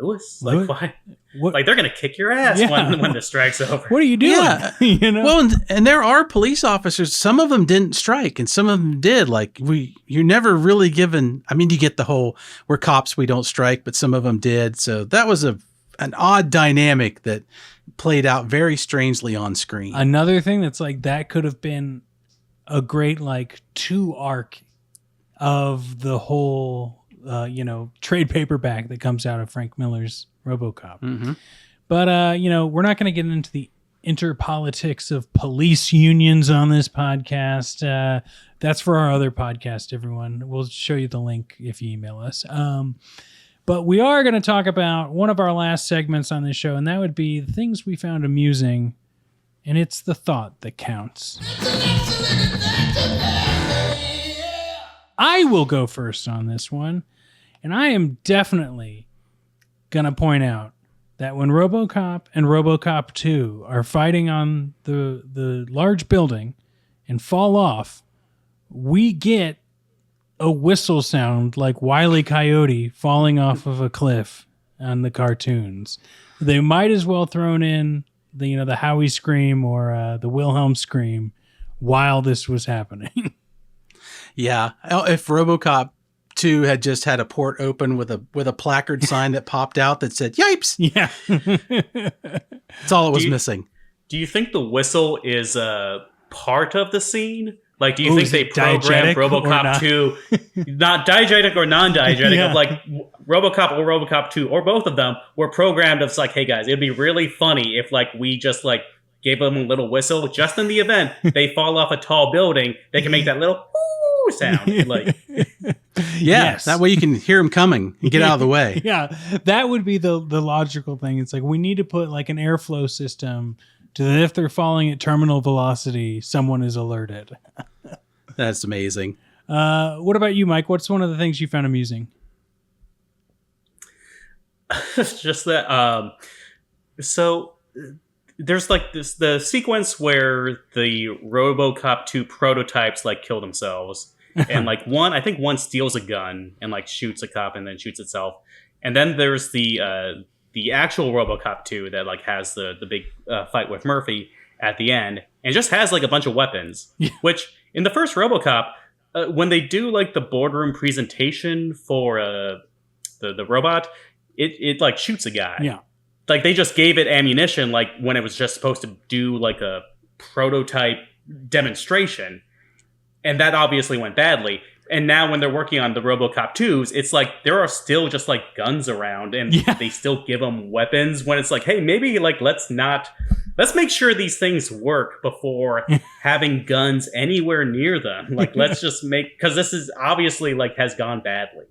Lewis? Like, why? What? Like, they're going to kick your ass when the strike's over. What are you doing? Yeah. Well, and there are police officers. Some of them didn't strike, and some of them did. Like, you're never really given... I mean, you get the whole, we're cops, we don't strike, but some of them did. So that was an odd dynamic that played out very strangely on screen. Another thing that's like, that could have been a great, like, 2 arc of the whole... trade paperback that comes out of Frank Miller's RoboCop. Mm-hmm. But, we're not going to get into the interpolitics of police unions on this podcast. That's for our other podcast, everyone. We'll show you the link if you email us. But we are going to talk about one of our last segments on this show, and that would be the things we found amusing, and it's the thought that counts. I will go first on this one, and I am definitely going to point out that when RoboCop and RoboCop 2 are fighting on the large building and fall off, we get a whistle sound like Wile E. Coyote falling off of a cliff on the cartoons. They might as well thrown in the Howie scream or the Wilhelm scream while this was happening. Yeah. If RoboCop 2 had just had a port open with a placard sign that popped out that said "Yipes," Yeah. that's all it was missing. Do you think the whistle is a part of the scene? Like, do you think is they it programmed diegetic or RoboCop not? 2, not diegetic or non-diegetic, Yeah. of like RoboCop or RoboCop 2, or both of them were programmed as like, hey guys, it'd be really funny if like we just like gave them a little whistle just in the event they fall off a tall building, they can make that little woo sound. Like, Yes. That way you can hear them coming and get out of the way. Yeah, that would be the logical thing. It's like we need to put like an airflow system to that if they're falling at terminal velocity, someone is alerted. That's amazing. What about you, Mike? What's one of the things you found amusing? it's just that. So there's like the sequence where the RoboCop 2 prototypes like kill themselves, and like I think one steals a gun and like shoots a cop and then shoots itself, and then there's the actual RoboCop 2 that like has the big fight with Murphy at the end, and just has like a bunch of weapons. Yeah. Which in the first RoboCop, when they do like the boardroom presentation for the robot, it like shoots a guy. Yeah. Like they just gave it ammunition, like when it was just supposed to do like a prototype demonstration, and that obviously went badly. And now when they're working on the RoboCop 2s, it's like there are still just like guns around, and they still give them weapons when it's like, hey, maybe like let's make sure these things work before having guns anywhere near them. Like let's just because this is obviously like has gone badly.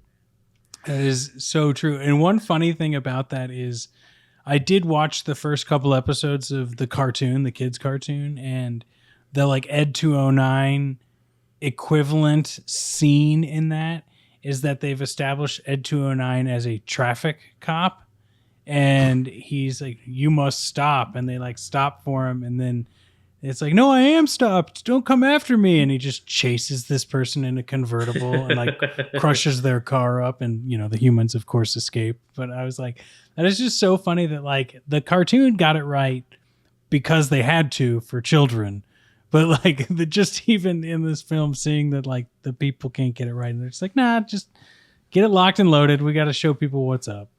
That is so true. And one funny thing about that is I did watch the first couple episodes of the cartoon, the kids cartoon, and the like Ed 209 equivalent scene in that is that they've established Ed 209 as a traffic cop, and he's like, you must stop, and they like stop for him, and then it's like, no, I am stopped, don't come after me, and he just chases this person in a convertible and like crushes their car up, and the humans of course escape. But I was like, that is just so funny that like the cartoon got it right because they had to for children. But like just even in this film, seeing that like the people can't get it right, and they're just like, nah, just get it locked and loaded. We got to show people what's up.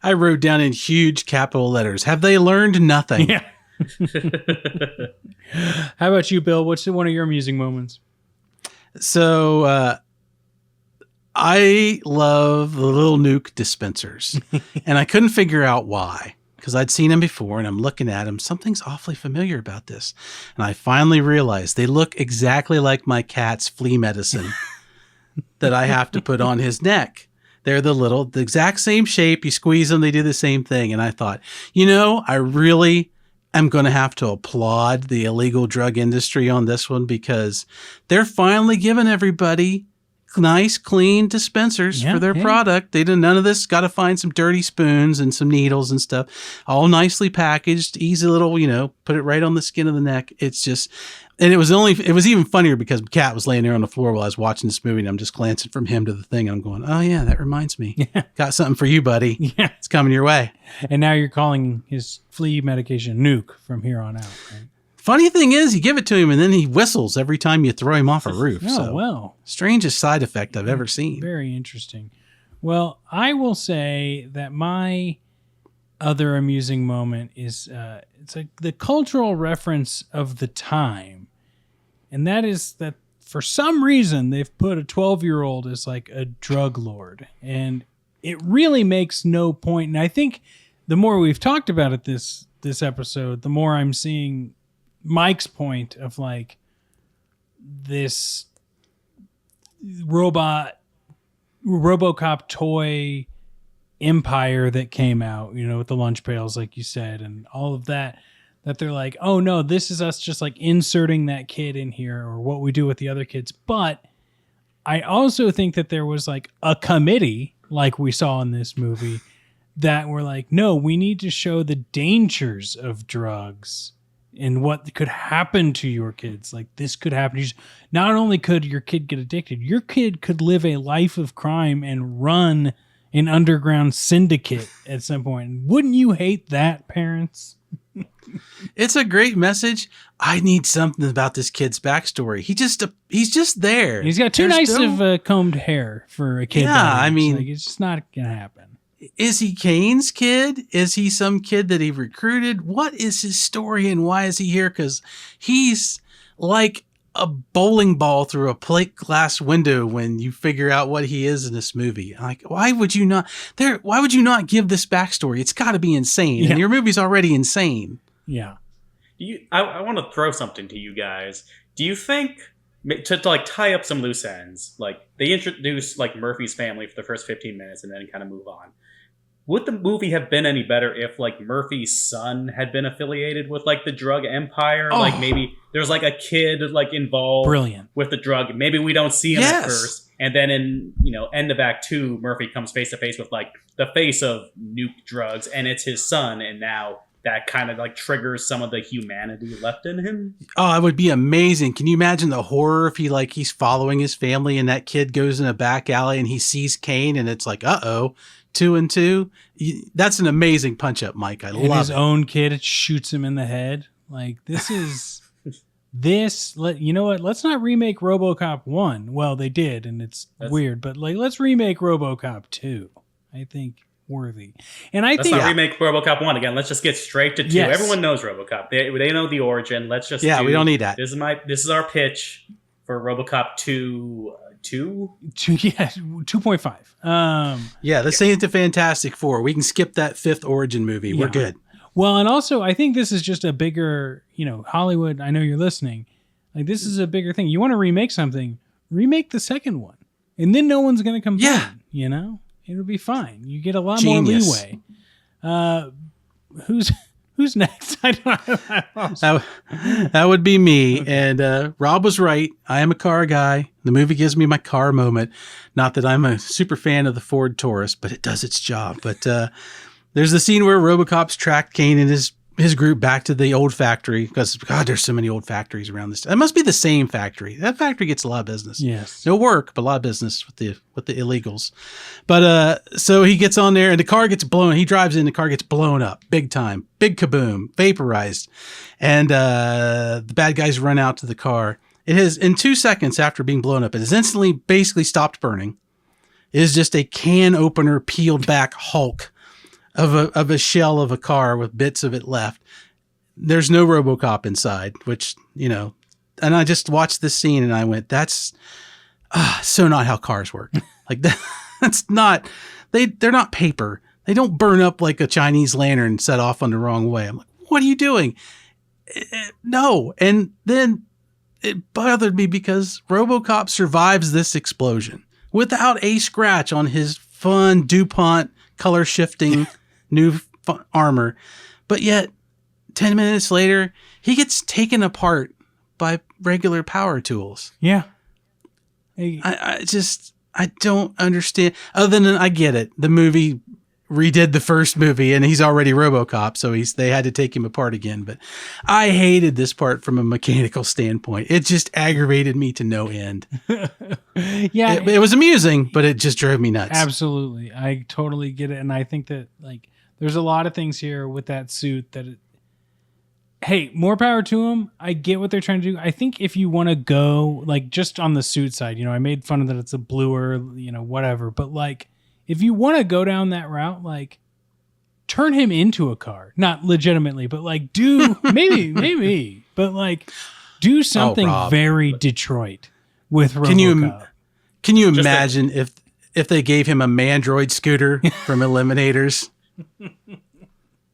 I wrote down in huge capital letters, have they learned nothing? Yeah. How about you, Bill? What's one of your amusing moments? So I love the little Nuke dispensers, and I couldn't figure out why. Because I'd seen them before, and I'm looking at them. Something's awfully familiar about this. And I finally realized they look exactly like my cat's flea medicine that I have to put on his neck. They're the exact same shape. You squeeze them, they do the same thing. And I thought, I really am going to have to applaud the illegal drug industry on this one, because they're finally giving everybody nice, clean dispensers for their product. They did none of this. Got to find some dirty spoons and some needles and stuff. All nicely packaged, easy little, put it right on the skin of the neck. It's just, and it was even funnier because Kat was laying there on the floor while I was watching this movie, and I'm just glancing from him to the thing, and I'm going, oh yeah, that reminds me. Yeah. Got something for you, buddy. Yeah. It's coming your way. And now you're calling his flea medication Nuke from here on out, right? Funny thing is, you give it to him and then he whistles every time you throw him off a roof. Oh, well. Strangest side effect I've ever seen. Very interesting. Well, I will say that my other amusing moment is it's like the cultural reference of the time. And that is that for some reason they've put a 12-year-old as like a drug lord. And it really makes no point. And I think the more we've talked about it this episode, the more I'm seeing Mike's point of like this RoboCop toy empire that came out, with the lunch pails, like you said, and all of that they're like, oh no, this is us just like inserting that kid in here, or what we do with the other kids. But I also think that there was like a committee, like we saw in this movie, that were like, no, we need to show the dangers of drugs and what could happen to your kids. Like this could happen. Not only could your kid get addicted, your kid could live a life of crime and run an underground syndicate at some point. Wouldn't you hate that, parents? It's a great message. I need something about this kid's backstory. He's just there. He's got too nice of combed hair for a kid. Yeah, I mean, like, it's just not gonna happen. Is he Kane's kid? Is he some kid that he recruited? What is his story and why is he here? Because he's like a bowling ball through a plate glass window when you figure out what he is in this movie. Like, why would you not give this backstory? It's got to be insane. And your movie's already insane. Yeah. I want to throw something to you guys. Do you think, to like tie up some loose ends, like they introduce like Murphy's family for the first 15 minutes and then kind of move on? Would the movie have been any better if like Murphy's son had been affiliated with like the drug empire? Oh. Like maybe there's like a kid like involved with the drug. Maybe we don't see him at first. And then in, end of Act 2, Murphy comes face to face with like the face of Nuke drugs and it's his son. And now that kind of like triggers some of the humanity left in him. Oh, it would be amazing. Can you imagine the horror if he's following his family and that kid goes in a back alley and he sees Kane and it's like, 2 and 2. That's an amazing punch up, Mike. I love it. His own kid shoots him in the head. Like, this is you know what? Let's not remake RoboCop 1. Well, they did, and that's weird. But like, let's remake RoboCop 2. I think worthy. And let's not remake RoboCop 1 again. Let's just get straight to 2. Yes. Everyone knows RoboCop. They know the origin. Let's just we don't need that. This is our pitch for RoboCop 2. 2.5. This ain't the Fantastic Four. We can skip that 5th origin movie. We're good. Well, and also I think this is just a bigger, Hollywood, I know you're listening. Like, this is a bigger thing. You want to remake something, remake the second one. And then no one's going to complain, It'll be fine. You get a lot more leeway. Who's next? I don't know. That would be me. And Rob was right. I am a car guy. The movie gives me my car moment. Not that I'm a super fan of the Ford Taurus, but it does its job. But there's the scene where RoboCop's tracked Kane and his group back to the old factory because, God, there's so many old factories around this. It must be the same factory. That factory gets a lot of business. Yes. No work, but a lot of business with the illegals. But so he gets on there and the car gets blown. He drives in, the car gets blown up big time. Big kaboom, vaporized. And the bad guys run out to the car. It has, in 2 seconds after being blown up, it has instantly basically stopped burning. It is just a can opener peeled back Hulk of a shell of a car with bits of it left. There's no RoboCop inside, which, and I just watched this scene and I went, that's so not how cars work. Like that's not, they're not paper. They don't burn up like a Chinese lantern set off on the wrong way. I'm like, what are you doing? No. And then it bothered me because RoboCop survives this explosion without a scratch on his fun DuPont color shifting new armor. But yet 10 minutes later, he gets taken apart by regular power tools. Yeah. I don't understand. Other than I get it. The movie redid the first movie and he's already RoboCop, so they had to take him apart again. But I hated this part from a mechanical standpoint. It just aggravated me to no end. It was amusing, but it just drove me nuts. Absolutely. I totally get it. And I think that like there's a lot of things here with that suit that hey, more power to them. I get what they're trying to do. I think if you want to go like just on the suit side, I made fun of that it's a bluer, whatever, but like if you want to go down that route, like turn him into a car, not legitimately, but like do maybe, but like do something very Detroit with RoboCop. Can you imagine if they gave him a Mandroid scooter from Eliminators?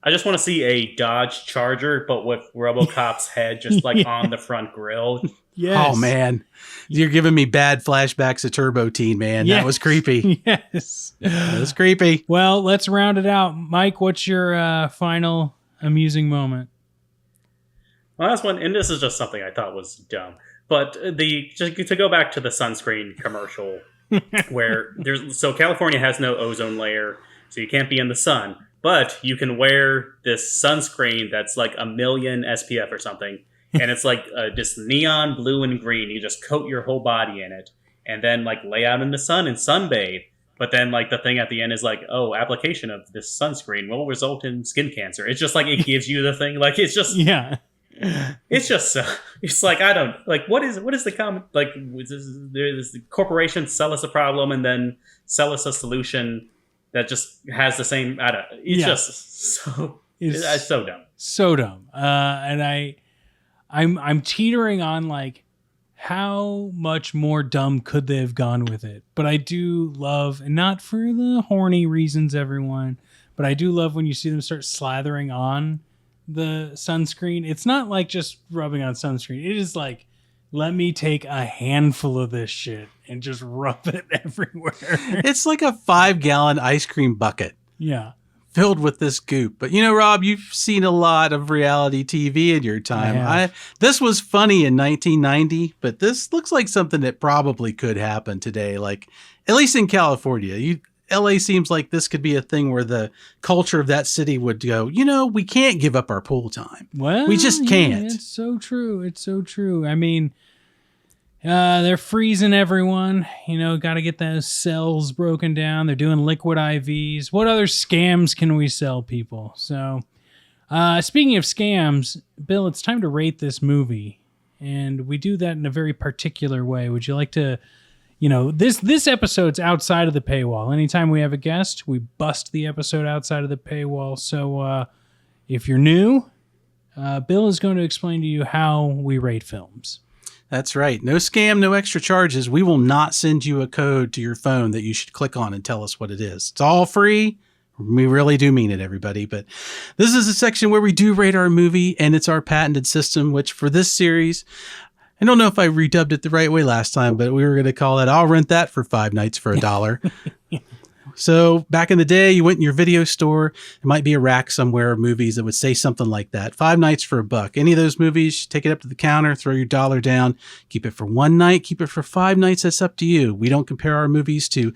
I just want to see a Dodge Charger, but with RoboCop's head just like on the front grill. Yes. Oh man, you're giving me bad flashbacks of Turbo Teen, man. Yes. That was creepy. Yes, that was creepy. Well, let's round it out, Mike. What's your final amusing moment? Last one, and this is just something I thought was dumb, but to go back to the sunscreen commercial, where California has no ozone layer, so you can't be in the sun, but you can wear this sunscreen that's like 1 million SPF or something. And it's like just neon blue and green. You just coat your whole body in it and then like lay out in the sun and sunbathe. But then like the thing at the end is like, oh, application of this sunscreen will result in skin cancer. It's just like it gives you the thing. Like it's just It's just it's like I don't like what is the common like there's the corporation sell us a problem and then sell us a solution that just has the same I don't it's just so it's so dumb. So dumb. And I'm teetering on like how much more dumb could they have gone with it? But I do love, and not for the horny reasons, everyone, but I do love when you see them start slathering on the sunscreen. It's not like just rubbing on sunscreen. It is like, let me take a handful of this shit and just rub it everywhere. It's like a 5-gallon ice cream bucket. Yeah. Filled with this goop. But you know, Rob, you've seen a lot of reality TV in your time. This was funny in 1990, but this looks like something that probably could happen today. Like, at least in California, LA seems like this could be a thing where the culture of that city would go, you know, we can't give up our pool time. Well, we just can't. It's so true. It's so true. I mean, they're freezing everyone, you know, got to get those cells broken down. They're doing liquid IVs. What other scams can we sell people? So, speaking of scams, Bill, it's time to rate this movie. And we do that in a very particular way. Would you like to, you know, this episode's outside of the paywall. Anytime we have a guest, we bust the episode outside of the paywall. So, if you're new, Bill is going to explain to you how we rate films. That's right. No scam, no extra charges. We will not send you a code to your phone that you should click on and tell us what it is. It's all free. We really do mean it, everybody. But this is a section where we do rate our movie, and it's our patented system, which for this series, I don't know if I redubbed it the right way last time, but we were going to call it, I'll rent that for 5 nights for $1. So back in the day, you went in your video store. There might be a rack somewhere of movies that would say something like that. 5 nights for $1. Any of those movies, take it up to the counter, throw your $1 down, keep it for 1 night, keep it for 5 nights. That's up to you. We don't compare our movies to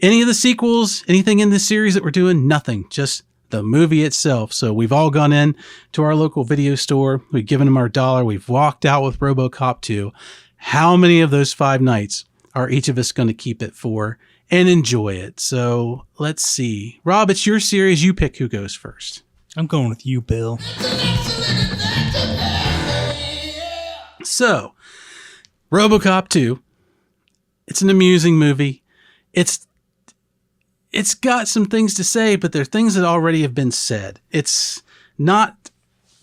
any of the sequels, anything in this series that we're doing, nothing, just the movie itself. So we've all gone in to our local video store. We've given them our $1. We've walked out with RoboCop 2. How many of those 5 nights are each of us going to keep it for and enjoy it? So let's see. Rob, it's your series. You pick who goes first. I'm going with you, Bill. So, RoboCop 2. It's an amusing movie. It's got some things to say, but they're things that already have been said. It's not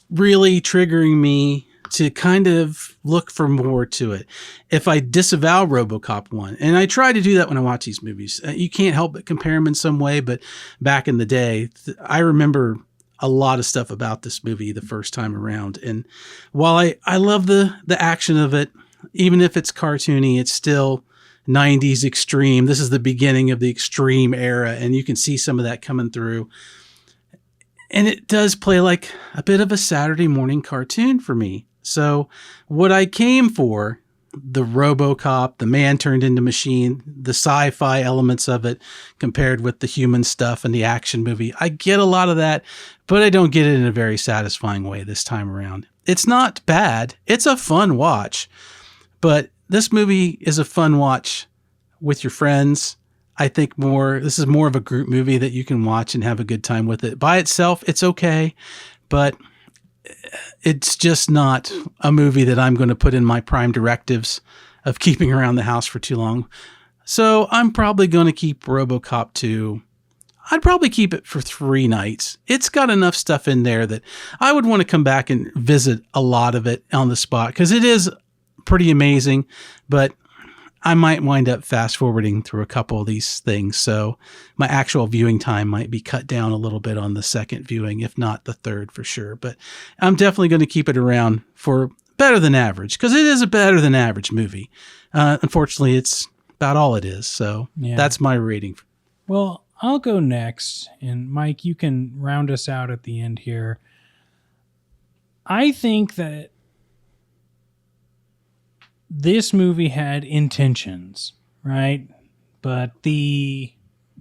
really triggering me to kind of look for more to it. If I disavow RoboCop 1, and I try to do that when I watch these movies, you can't help but compare them in some way, but back in the day, I remember a lot of stuff about this movie the first time around. And while I love the action of it, even if it's cartoony, it's still 90s extreme. This is the beginning of the extreme era, and you can see some of that coming through. And it does play like a bit of a Saturday morning cartoon for me. So what I came for, the RoboCop, the man turned into machine, the sci-fi elements of it compared with the human stuff and the action movie, I get a lot of that, but I don't get it in a very satisfying way this time around. It's not bad. It's a fun watch, but this movie is a fun watch with your friends. I think this is more of a group movie that you can watch and have a good time with it. By itself, it's okay, but it's just not a movie that I'm going to put in my prime directives of keeping around the house for too long. So I'm probably going to keep RoboCop 2. I'd probably keep it for 3 nights. It's got enough stuff in there that I would want to come back and visit a lot of it on the spot, because it is pretty amazing, but I might wind up fast forwarding through a couple of these things. So my actual viewing time might be cut down a little bit on the second viewing, if not the third for sure. But I'm definitely going to keep it around for better than average, because it is a better than average movie. Unfortunately, it's about all it is. So That's my rating. Well, I'll go next, and Mike, you can round us out at the end here. I think that this movie had intentions, right? But the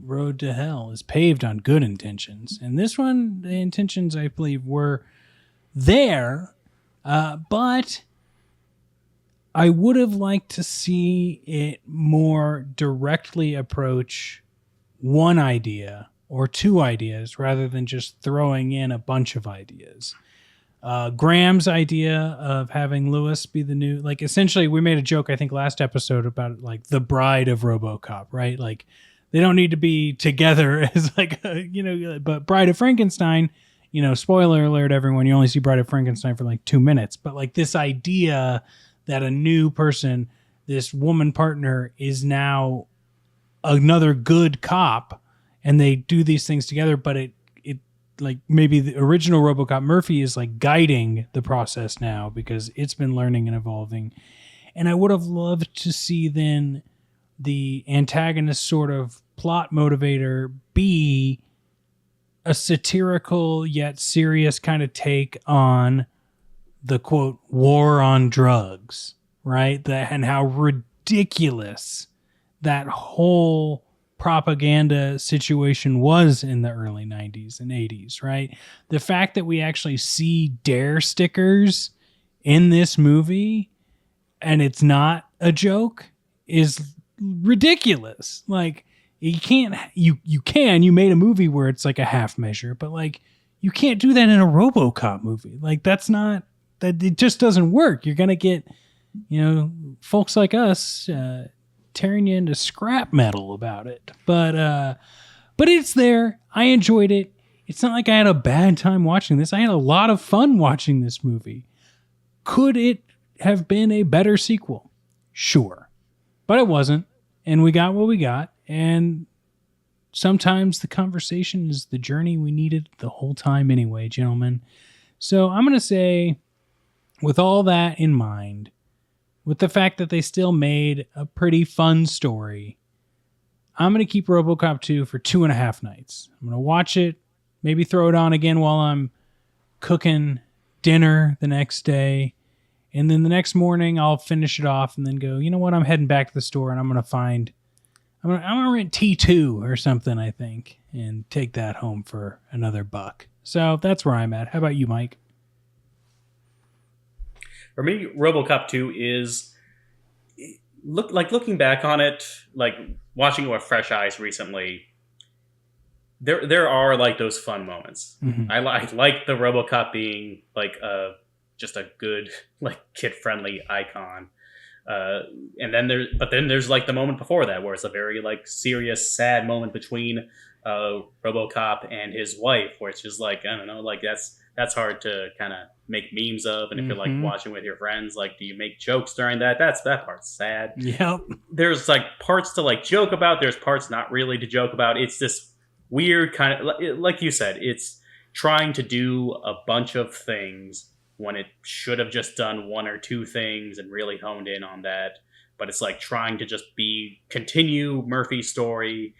road to hell is paved on good intentions. And this one, the intentions, I believe, were there, but I would have liked to see it more directly approach one idea or two ideas rather than just throwing in a bunch of ideas. Graham's idea of having Lewis be the new, like, essentially we made a joke, I think last episode, about like the bride of RoboCop, right? Like they don't need to be together as like, but Bride of Frankenstein, spoiler alert, everyone, you only see Bride of Frankenstein for like 2 minutes, but like this idea that a new person, this woman partner, is now another good cop, and they do these things together, but it like maybe the original RoboCop Murphy is like guiding the process now because it's been learning and evolving. And I would have loved to see then the antagonist sort of plot motivator be a satirical yet serious kind of take on the quote war on drugs, right? And how ridiculous that whole propaganda situation was in the early 90s and 80s, right? The fact that we actually see dare stickers in this movie and it's not a joke is ridiculous. Like you made a movie where it's like a half measure, but like you can't do that in a RoboCop movie. Like that it just doesn't work. You're going to get, folks like us, tearing you into scrap metal about it, but it's there. I enjoyed it. It's not like I had a bad time watching this. I had a lot of fun watching this movie. Could it have been a better sequel? Sure, but it wasn't, and we got what we got. And sometimes the conversation is the journey we needed the whole time anyway, gentlemen. So I'm gonna say, with all that in mind, with the fact that they still made a pretty fun story, I'm going to keep RoboCop 2 for 2.5 nights. I'm going to watch it, maybe throw it on again while I'm cooking dinner the next day. And then the next morning, I'll finish it off and then go, you know what? I'm heading back to the store and I'm going to rent T2 or something, I think, and take that home for another $1. So that's where I'm at. How about you, Mike? For me, RoboCop 2 is looking back on it, like watching it with fresh eyes recently. There are like those fun moments. Mm-hmm. I like the RoboCop being like just a good like kid friendly icon. And then there's like the moment before that where it's a very like serious, sad moment between RoboCop and his wife, where it's just like, I don't know, like that's hard to kind of make memes of. And if you're like watching with your friends, like, do you make jokes during that? That part's sad. Yep. There's like parts to like joke about. There's parts not really to joke about. It's this weird kind of, like you said, it's trying to do a bunch of things when it should have just done one or two things and really honed in on that. But it's like trying to just continue Murphy's story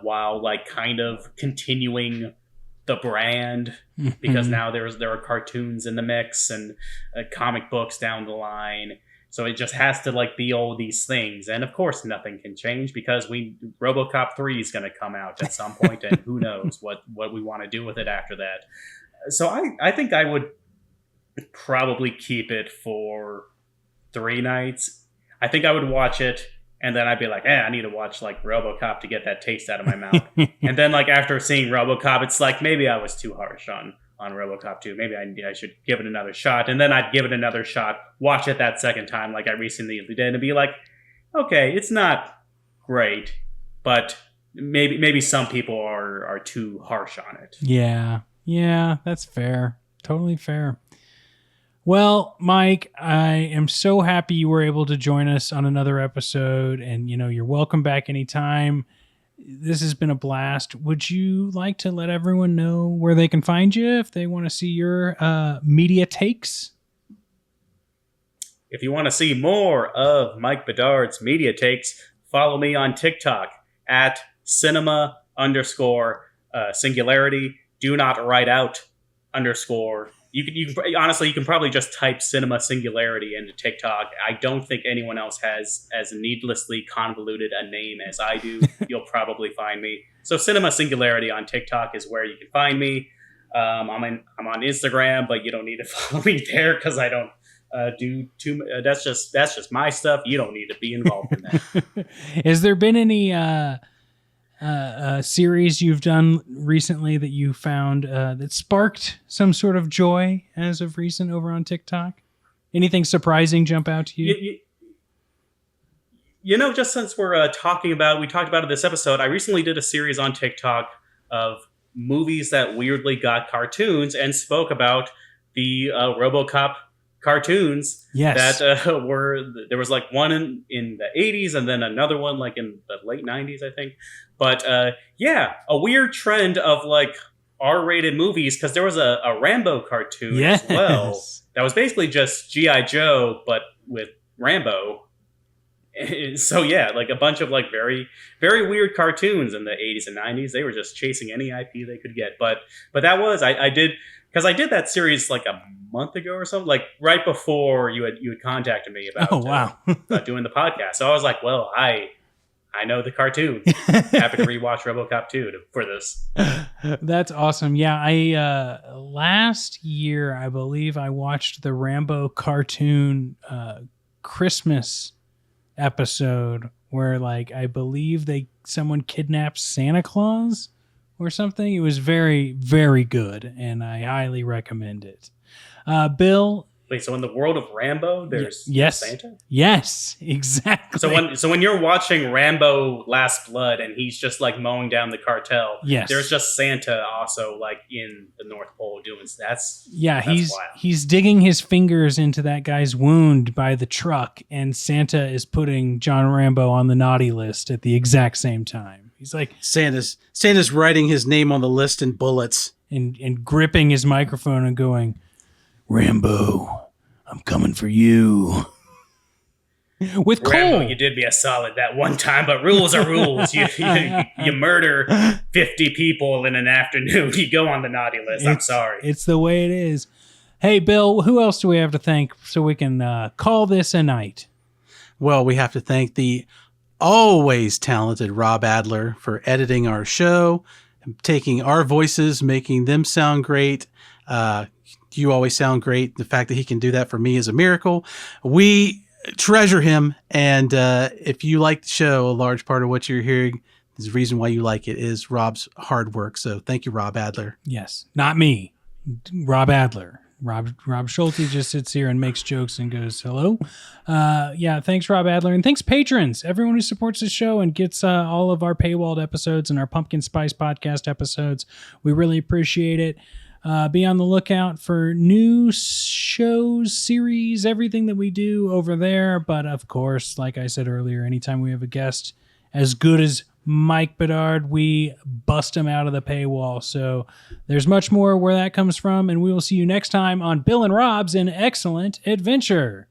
while like kind of continuing the brand, because now there are cartoons in the mix and comic books down the line. So it just has to like be all these things. And of course nothing can change because RoboCop 3 is going to come out at some point and who knows what we want to do with it after that. So I think I would probably keep it for 3 nights. I think I would watch it and then I'd be like, I need to watch like RoboCop to get that taste out of my mouth. And then like after seeing RoboCop, it's like maybe I was too harsh on RoboCop 2. Maybe I should give it another shot. And then I'd give it another shot, watch it that second time like I recently did, and be like, okay, it's not great, but maybe some people are too harsh on it. Yeah, that's fair. Totally fair. Well, Mike, I am so happy you were able to join us on another episode, and you're welcome back anytime. This has been a blast. Would you like to let everyone know where they can find you if they want to see your media takes? If you want to see more of Mike Bedard's media takes, follow me on TikTok at cinema_singularity. Do not write out _ You can probably just type cinema singularity into TikTok. I don't think anyone else has as needlessly convoluted a name as I do. You'll probably find me. So cinema singularity on TikTok is where you can find me. I'm on Instagram, but you don't need to follow me there because I don't do too. That's just my stuff. You don't need to be involved in that. Has there been any series you've done recently that you found that sparked some sort of joy as of recent over on TikTok? Anything surprising jump out to you? Just since we talked about it in this episode, I recently did a series on TikTok of movies that weirdly got cartoons and spoke about the RoboCop cartoons. Yes. That there was like one in the 80s and then another one like in the late 90s, I think. But a weird trend of like R-rated movies, because there was a Rambo cartoon as well. That was basically just G.I. Joe, but with Rambo. So yeah, like a bunch of like very, very weird cartoons in the 80s and 90s. They were just chasing any IP they could get. But that was, I did that series like a month ago or something, like right before you had contacted me about, about doing the podcast. So I was like, well, I know the cartoon. Happy to rewatch RoboCop 2 for this. That's awesome. Yeah, I last year I believe I watched the Rambo cartoon Christmas episode where like I believe someone kidnapped Santa Claus or something. It was very, very good, and I highly recommend it. Bill. Wait, so in the world of Rambo, there's Santa? Yes, exactly. So when you're watching Rambo Last Blood and he's just like mowing down the cartel, there's just Santa also like in the North Pole doing that's wild. He's digging his fingers into that guy's wound by the truck, and Santa is putting John Rambo on the naughty list at the exact same time. He's like Santa's writing his name on the list in bullets and gripping his microphone and going, Rambo, I'm coming for you. With Rambo, Cole. you did me a solid that one time, but rules are rules. You murder 50 people in an afternoon. You go on the naughty list. I'm sorry. It's the way it is. Hey, Bill, who else do we have to thank so we can call this a night? Well, we have to thank the always talented Rob Adler for editing our show, taking our voices, making them sound great. You always sound great. The fact that he can do that for me is a miracle. We treasure him. And if you like the show, a large part of what you're hearing, the reason why you like it is Rob's hard work. So thank you, Rob Adler. Yes. Not me. Rob Adler. Rob Schulte just sits here and makes jokes and goes, hello. Thanks, Rob Adler. And thanks, patrons. Everyone who supports the show and gets all of our paywalled episodes and our Pumpkin Spice podcast episodes. We really appreciate it. Be on the lookout for new shows, series, everything that we do over there. But of course, like I said earlier, anytime we have a guest as good as Mike Bedard, we bust him out of the paywall. So there's much more where that comes from. And we will see you next time on Bill and Rob's An Excellent Adventure.